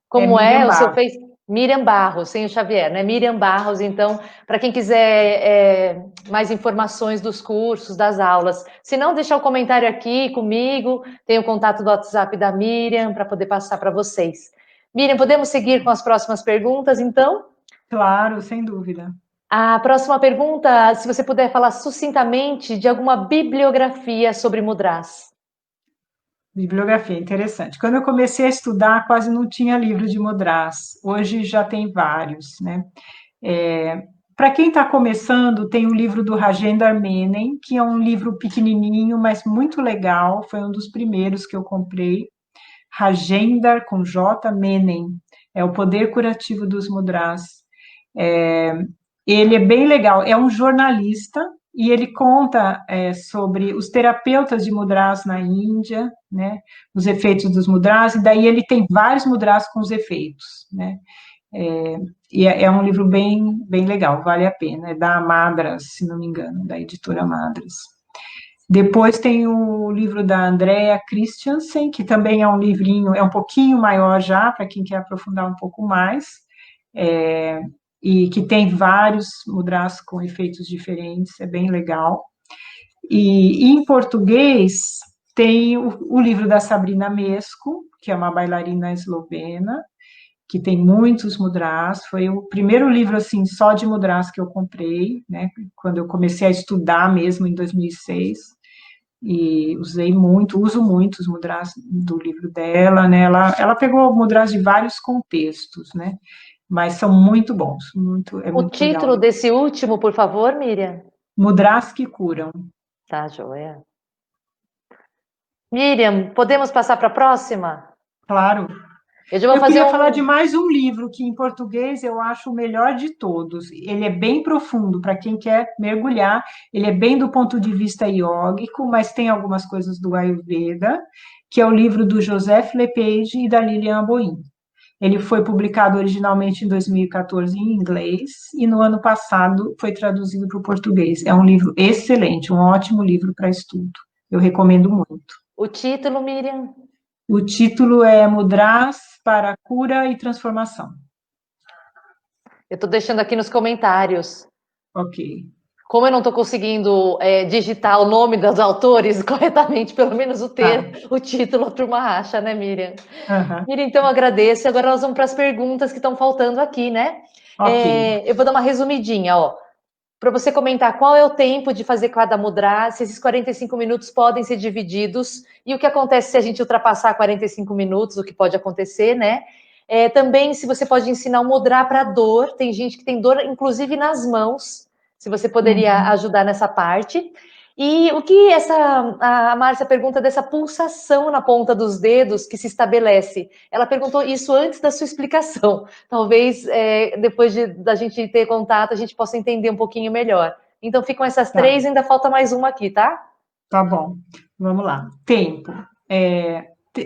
Como Miriam o seu Barros. Face? Miriam Barros, sem o Xavier, né? Miriam Barros, então, para quem quiser mais informações dos cursos, das aulas. Se não, deixar o comentário aqui comigo, tem o contato do WhatsApp da Miriam para poder passar para vocês. Miriam, podemos seguir com as próximas perguntas, então? Claro, sem dúvida. A próxima pergunta, se você puder falar sucintamente de alguma bibliografia sobre mudras. Bibliografia, interessante. Quando eu comecei a estudar, quase não tinha livro de mudras. Hoje já tem vários, né? Para quem está começando, tem o livro do Rajendra Menon, que é um livro pequenininho, mas muito legal. Foi um dos primeiros que eu comprei. Rajendra, com J, Menon. É o poder curativo dos mudras. Ele é bem legal. É um jornalista e ele conta sobre os terapeutas de mudras na Índia, né, os efeitos dos mudras, e daí ele tem vários mudras com os efeitos, né, e é um livro bem, bem legal, vale a pena, é da Madras, se não me engano, da editora Madras. Depois tem o livro da Andrea Christiansen, que também é um livrinho, é um pouquinho maior já, para quem quer aprofundar um pouco mais, e que tem vários mudras com efeitos diferentes, é bem legal. E em português tem o livro da Sabrina Mesco, que é uma bailarina eslovena, que tem muitos mudras, foi o primeiro livro assim só de mudras que eu comprei, né, quando eu comecei a estudar mesmo em 2006, e uso muito os mudras do livro dela, né, ela pegou mudras de vários contextos, né, mas são muito bons, é O muito legal. título desse último, por favor, Miriam? Mudras que curam. Tá, joia. Miriam, podemos passar para a próxima? Claro. Eu já vou Eu fazer queria falar de mais um livro que em português eu acho o melhor de todos. Ele é bem profundo para quem quer mergulhar. Ele é bem do ponto de vista iógico, mas tem algumas coisas do Ayurveda, que é o livro do Joseph Lepage e da Lilian Boim. Ele foi publicado originalmente em 2014 em inglês e no ano passado foi traduzido para o português. É um livro excelente, um ótimo livro para estudo. Eu recomendo muito. o título, Miriam? O título é Mudras para Cura e Transformação. Eu estou deixando aqui nos comentários. Ok. Como eu não estou conseguindo digitar o nome dos autores corretamente, pelo menos o título a turma acha, né, Miriam? Miriam, então eu agradeço. Agora nós vamos para as perguntas que estão faltando aqui, né? Ok. Eu vou dar uma resumidinha, ó. Para você comentar qual é o tempo de fazer cada mudra, se esses 45 minutos podem ser divididos, e o que acontece se a gente ultrapassar 45 minutos, o que pode acontecer, né? Também se você pode ensinar um mudra para dor, tem gente que tem dor, inclusive nas mãos, se você poderia ajudar nessa parte. E o que a Márcia pergunta dessa pulsação na ponta dos dedos que se estabelece? Ela perguntou isso antes da sua explicação. Talvez depois da gente ter contato, a gente possa entender um pouquinho melhor. Então ficam essas três, ainda falta mais uma aqui, tá? Tá bom. Vamos lá. Tempo.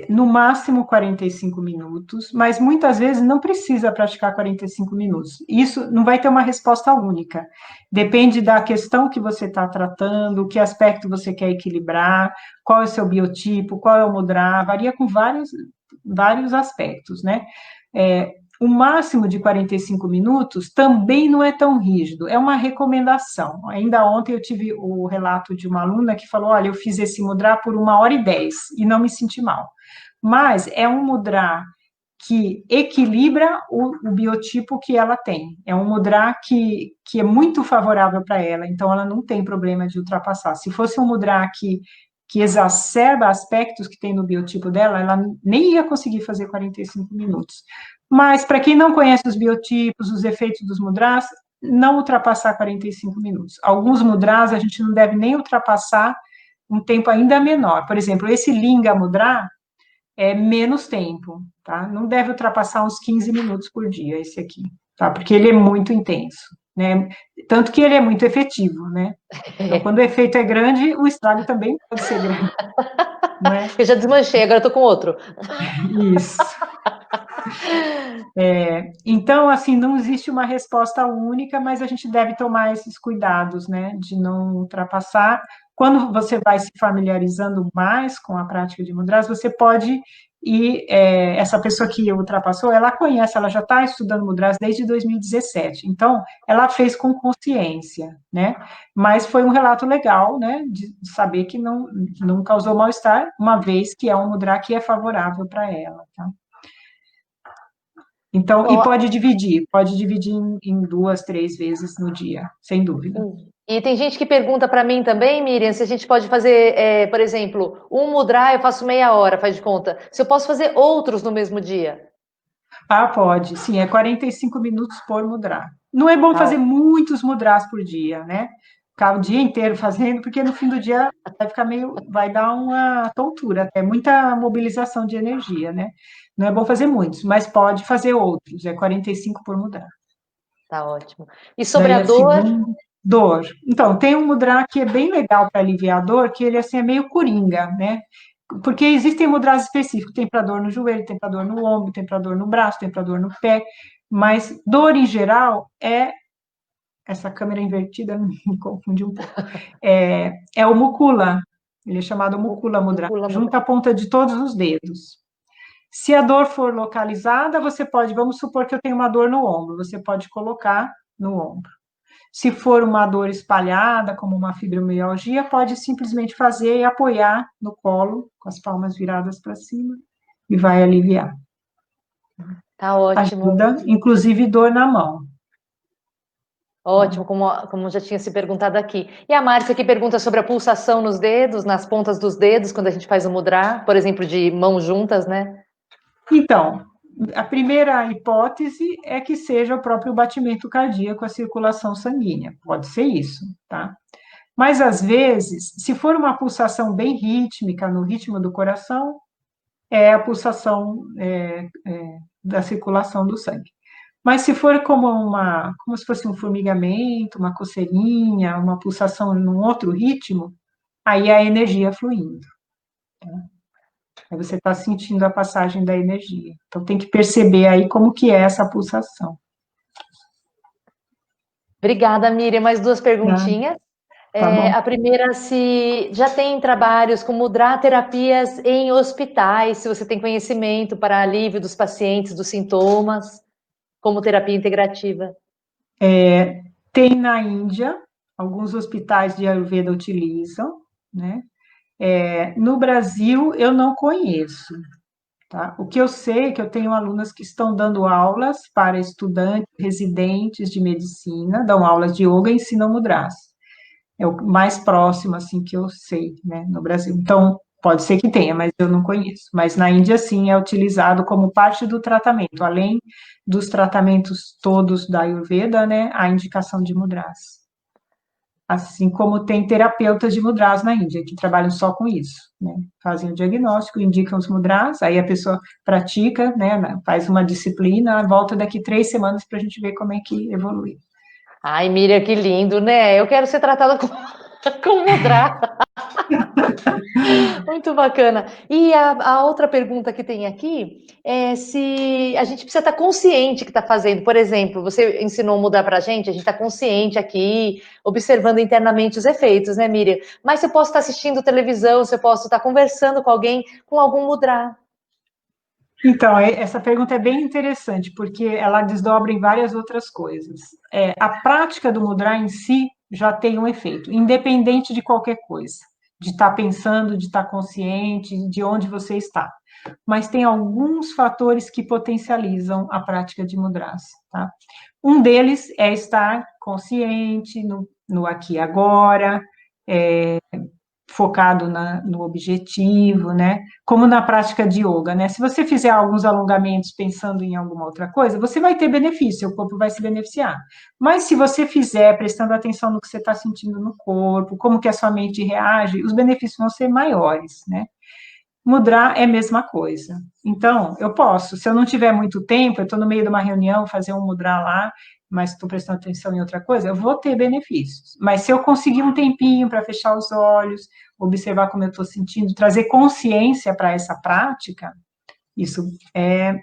No máximo 45 minutos, mas muitas vezes não precisa praticar 45 minutos. Isso não vai ter uma resposta única. Depende da questão que você está tratando, que aspecto você quer equilibrar, qual é o seu biotipo, qual é o mudra, varia com vários aspectos, né? O máximo de 45 minutos também não é tão rígido, é uma recomendação. Ainda ontem eu tive o relato de uma aluna que falou, olha, eu fiz esse mudra por 1h10 e não me senti mal. Mas é um mudra que equilibra o biotipo que ela tem. É um mudra que é muito favorável para ela, então ela não tem problema de ultrapassar. Se fosse um mudra que exacerba aspectos que tem no biotipo dela, ela nem ia conseguir fazer 45 minutos. Mas, para quem não conhece os biotipos, os efeitos dos mudras, não ultrapassar 45 minutos. Alguns mudras a gente não deve nem ultrapassar um tempo ainda menor. Por exemplo, esse Linga Mudra é menos tempo, tá? Não deve ultrapassar uns 15 minutos por dia, esse aqui, tá? Porque ele é muito intenso, né? Tanto que ele é muito efetivo, né? Então, quando o efeito é grande, o estrago também pode ser grande, não é? Eu já desmanchei, agora eu tô com outro. Isso. Então, assim, não existe uma resposta única, mas a gente deve tomar esses cuidados, né, de não ultrapassar. Quando você vai se familiarizando mais com a prática de mudras, você pode ir, essa pessoa que ultrapassou, ela conhece, ela já está estudando mudras desde 2017, então, ela fez com consciência, né, mas foi um relato legal, né, de saber que não causou mal-estar, uma vez que é um mudra que é favorável para ela, tá? Então, e Bom, pode dividir em duas, três vezes no dia, sem dúvida. e tem gente que pergunta para mim também, Miriam, se a gente pode fazer, por exemplo, um mudra eu faço meia hora, faz de conta. Se eu posso fazer outros no mesmo dia. Ah, pode, sim, é 45 minutos por mudra. Não é bom Tá, fazer muitos mudras por dia, né? Ficar o dia inteiro fazendo, porque no fim do dia vai dar uma tontura, até muita mobilização de energia, né? Não é bom fazer muitos, mas pode fazer outros, é 45 por mudra. tá ótimo. E sobre Daí a a dor? segunda, dor. Então, tem um mudra que é bem legal para aliviar a dor, que ele assim é meio coringa, né? Porque existem mudras específicos, tem para dor no joelho, tem para dor no ombro, tem para dor no braço, tem para dor no pé, mas dor em geral é essa câmera invertida me confunde um pouco. É o Mukula, ele é chamado Mukula Mudra, Muscula mudra. junta a ponta de todos os dedos. Se a dor for localizada, você pode, vamos supor que eu tenho uma dor no ombro, você pode colocar no ombro. Se for uma dor espalhada, como uma fibromialgia, pode simplesmente fazer e apoiar no colo, com as palmas viradas para cima, e vai aliviar. Tá ótimo. Ajuda, inclusive dor na mão. Ótimo, como já tinha se perguntado aqui. E a Márcia que pergunta sobre a pulsação nos dedos, nas pontas dos dedos, quando a gente faz o mudra, por exemplo, de mãos juntas, né? Então, a primeira hipótese é que seja o próprio batimento cardíaco, a circulação sanguínea. Pode ser isso, tá? Mas, às vezes, se for uma pulsação bem rítmica, no ritmo do coração, é a pulsação da circulação do sangue. Mas se for como se fosse um formigamento, uma coceirinha, uma pulsação num outro ritmo, aí é a energia fluindo. Aí você está sentindo a passagem da energia. Então tem que perceber aí como que é essa pulsação. Obrigada, Miriam. Mais duas Tá, perguntinhas. tá bom. A primeira, se já tem trabalhos com mudra terapias em hospitais, se você tem conhecimento para alívio dos pacientes, dos sintomas, como terapia integrativa. Tem na Índia, alguns hospitais de Ayurveda utilizam, né? No Brasil, eu não conheço, tá? O que eu sei é que eu tenho alunas que estão dando aulas para estudantes, residentes de medicina, dão aulas de yoga e ensinam mudras. É o mais próximo, assim, que eu sei, né, no Brasil. Então, pode ser que tenha, mas eu não conheço. Mas na Índia, sim, é utilizado como parte do tratamento, além dos tratamentos todos da Ayurveda, né, a indicação de mudras. Assim como tem terapeutas de mudras na Índia, que trabalham só com isso, né? Fazem o diagnóstico, indicam os mudras, aí a pessoa pratica, né, faz uma disciplina, volta daqui 3 semanas para a gente ver como é que evolui. Ai, Miriam, que lindo, né? Eu quero ser tratada com, com mudra. Muito bacana. E a outra pergunta que tem aqui é se a gente precisa estar consciente que está fazendo. Por exemplo, você ensinou a mudar para a gente está consciente aqui, observando internamente os efeitos, né, Miriam? Mas se eu posso estar assistindo televisão, se eu posso estar conversando com alguém com algum mudra. Então, essa pergunta é bem interessante, porque ela desdobra em várias outras coisas. A prática do mudra em si já tem um efeito, independente de qualquer coisa, de estar pensando, de estar consciente, de onde você está. Mas tem alguns fatores que potencializam a prática de mudras, tá? Um deles é estar consciente no aqui e agora, focado no objetivo, né? Como na prática de yoga, né? Se você fizer alguns alongamentos pensando em alguma outra coisa, você vai ter benefício, seu corpo vai se beneficiar. Mas se você fizer prestando atenção no que você está sentindo no corpo, como que a sua mente reage, os benefícios vão ser maiores, né? Mudar é a mesma coisa. Então, eu posso, se eu não tiver muito tempo, eu estou no meio de uma reunião, fazer um mudar lá, mas estou prestando atenção em outra coisa, eu vou ter benefícios. Mas se eu conseguir um tempinho para fechar os olhos, observar como eu estou sentindo, trazer consciência para essa prática, isso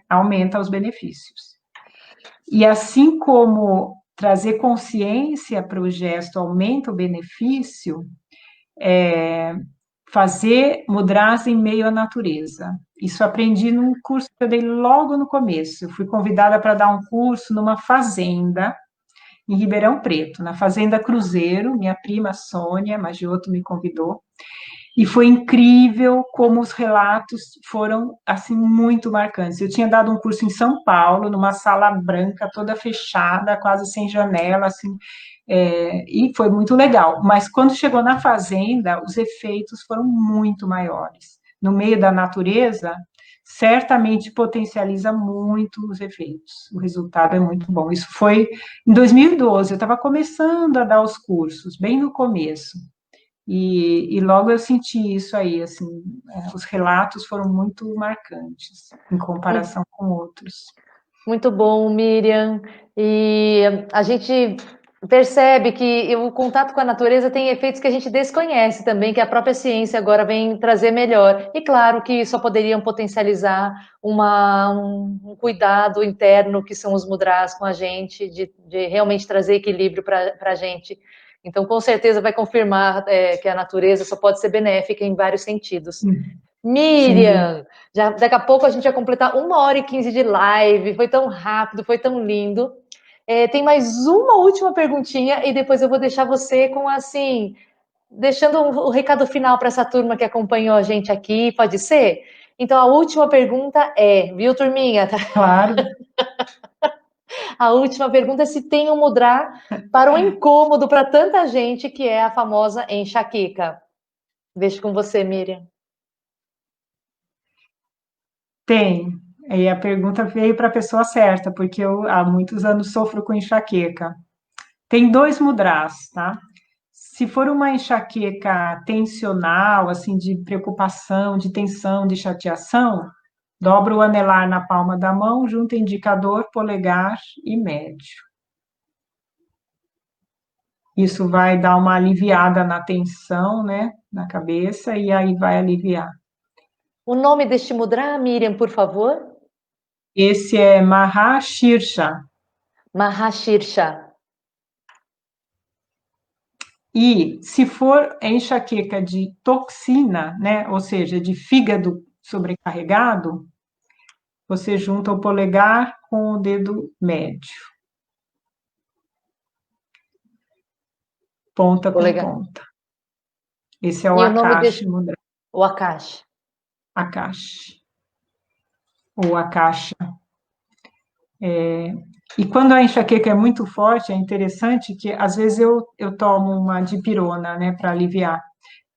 aumenta os benefícios. E assim como trazer consciência para o gesto aumenta o benefício, fazer mudras em meio à natureza. Isso aprendi num curso que eu dei logo no começo. Eu fui convidada para dar um curso numa fazenda em Ribeirão Preto, na Fazenda Cruzeiro. Minha prima Sônia Maggiotto me convidou. E foi incrível como os relatos foram, assim, muito marcantes. Eu tinha dado um curso em São Paulo, numa sala branca, toda fechada, quase sem janela, assim, e foi muito legal. Mas quando chegou na fazenda, os efeitos foram muito maiores. No meio da natureza, certamente potencializa muito os efeitos. O resultado é muito bom. Isso foi em 2012, eu estava começando a dar os cursos, bem no começo. E logo eu senti isso aí, assim, os relatos foram muito marcantes em comparação com outros. Muito bom, Miriam. E a gente percebe que o contato com a natureza tem efeitos que a gente desconhece também, que a própria ciência agora vem trazer melhor. E claro que só poderiam potencializar um cuidado interno, que são os mudras com a gente, de realmente trazer equilíbrio para a gente. Então, com certeza vai confirmar que a natureza só pode ser benéfica em vários sentidos. Miriam, daqui a pouco a gente vai completar 1h15 de live, foi tão rápido, foi tão lindo. Tem mais uma última perguntinha e depois eu vou deixar você com, assim, deixando o recado final para essa turma que acompanhou a gente aqui, pode ser? Então, a última pergunta viu, turminha? Claro. A última pergunta é se tem um mudra para o incômodo para tanta gente, que é a famosa enxaqueca. Deixo com você, Miriam. Tem. E a pergunta veio para a pessoa certa, porque eu há muitos anos sofro com enxaqueca. Tem 2 mudras, tá? Se for uma enxaqueca tensional, assim, de preocupação, de tensão, de chateação, dobra o anelar na palma da mão, junta indicador, polegar e médio. Isso vai dar uma aliviada na tensão, né, na cabeça, e aí vai aliviar. O nome deste mudra, Miriam, por favor? Esse é Mahashirsha. Mahashirsha. E se for enxaqueca de toxina, né, ou seja, de fígado sobrecarregado, você junta o polegar com o dedo médio. Ponta com ponta. Esse é o Akashi Mudra. O Akashi. Akashi. Ou Akasha. E quando a enxaqueca é muito forte, é interessante que às vezes eu tomo uma dipirona, né, para aliviar.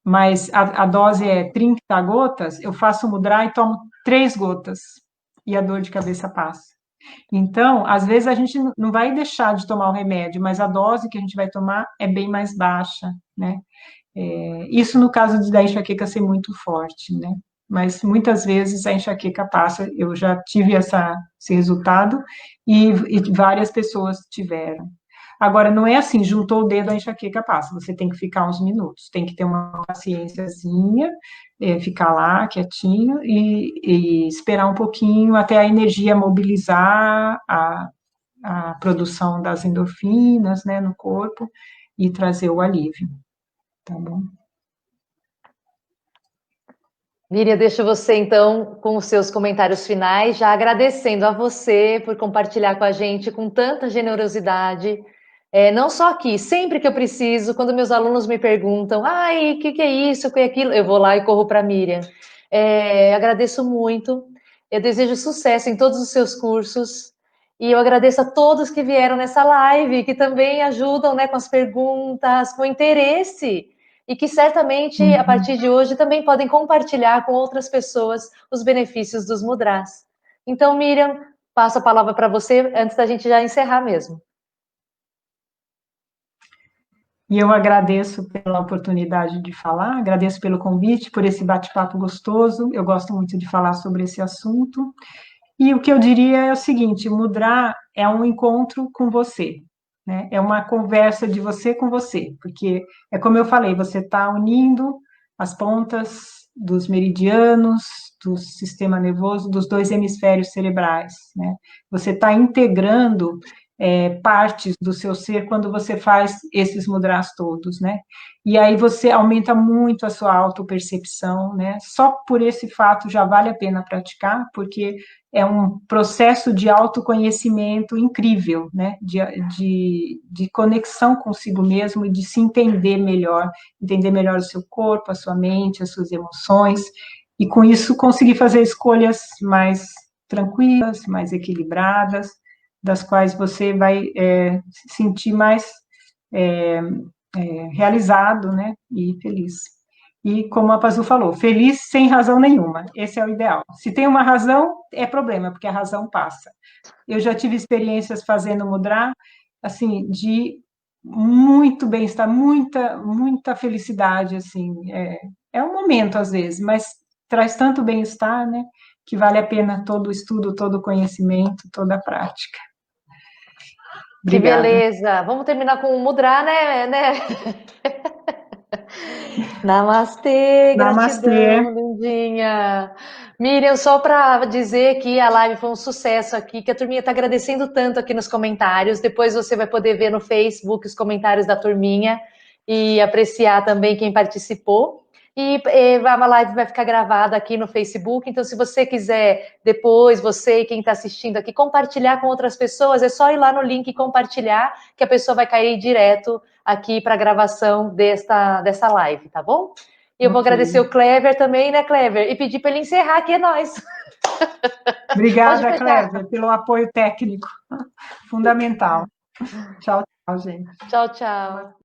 Mas a dose é 30 gotas, eu faço mudra e tomo 3 gotas. E a dor de cabeça passa. Então, às vezes a gente não vai deixar de tomar o remédio, mas a dose que a gente vai tomar é bem mais baixa, né? Isso no caso da enxaqueca ser muito forte, né? Mas muitas vezes a enxaqueca passa, eu já tive esse resultado e várias pessoas tiveram. Agora, não é assim, juntou o dedo, a enxaqueca passa, você tem que ficar uns minutos, tem que ter uma paciênciazinha, ficar lá quietinho e esperar um pouquinho até a energia mobilizar a produção das endorfinas, né, no corpo e trazer o alívio, tá bom? Miriam, deixo você, então, com os seus comentários finais, já agradecendo a você por compartilhar com a gente com tanta generosidade. Não só aqui, sempre que eu preciso, quando meus alunos me perguntam, ai, o que é isso, o que é aquilo, eu vou lá e corro para a Miriam. Agradeço muito, eu desejo sucesso em todos os seus cursos, e eu agradeço a todos que vieram nessa live, que também ajudam, né, com as perguntas, com interesse. e que certamente, a partir de hoje, também podem compartilhar com outras pessoas os benefícios dos mudras. Então, Miriam, passo a palavra para você, antes da gente já encerrar mesmo. E eu agradeço pela oportunidade de falar, agradeço pelo convite, por esse bate-papo gostoso. Eu gosto muito de falar sobre esse assunto. E o que eu diria é o seguinte: mudar é um encontro com você, né? É uma conversa de você com você, porque é como eu falei, você está unindo as pontas dos meridianos, do sistema nervoso, dos dois hemisférios cerebrais, né? Você está integrando partes do seu ser quando você faz esses mudras todos, né? E aí você aumenta muito a sua autopercepção, né? Só por esse fato já vale a pena praticar, porque é um processo de autoconhecimento incrível, né? De conexão consigo mesmo e de se entender melhor o seu corpo, a sua mente, as suas emoções, e com isso conseguir fazer escolhas mais tranquilas, mais equilibradas, das quais você vai se sentir mais realizado, né? E feliz. E como a Pazu falou, feliz sem razão nenhuma, esse é o ideal. Se tem uma razão, é problema, porque a razão passa. Eu já tive experiências fazendo mudra, assim, de muito bem-estar, muita felicidade, assim, é um momento às vezes, mas traz tanto bem-estar, né, que vale a pena todo o estudo, todo o conhecimento, toda a prática. Que Obrigada. beleza! Vamos terminar com o mudra, né? Namastê, Namastê. gratidão, lindinha. Miriam, só para dizer que a live foi um sucesso aqui, que a turminha está agradecendo tanto aqui nos comentários. Depois você vai poder ver no Facebook os comentários da turminha e apreciar também quem participou. E a live vai ficar gravada aqui no Facebook, então se você quiser depois, você e quem está assistindo aqui, compartilhar com outras pessoas, é só ir lá no link e compartilhar, que a pessoa vai cair direto aqui para a gravação dessa live, tá bom? E eu vou agradecer o Clever também, né, Clever? E pedir para ele encerrar, que é nós. Obrigada, Clever, pelo apoio técnico fundamental. Tchau, tchau, gente. Tchau, tchau.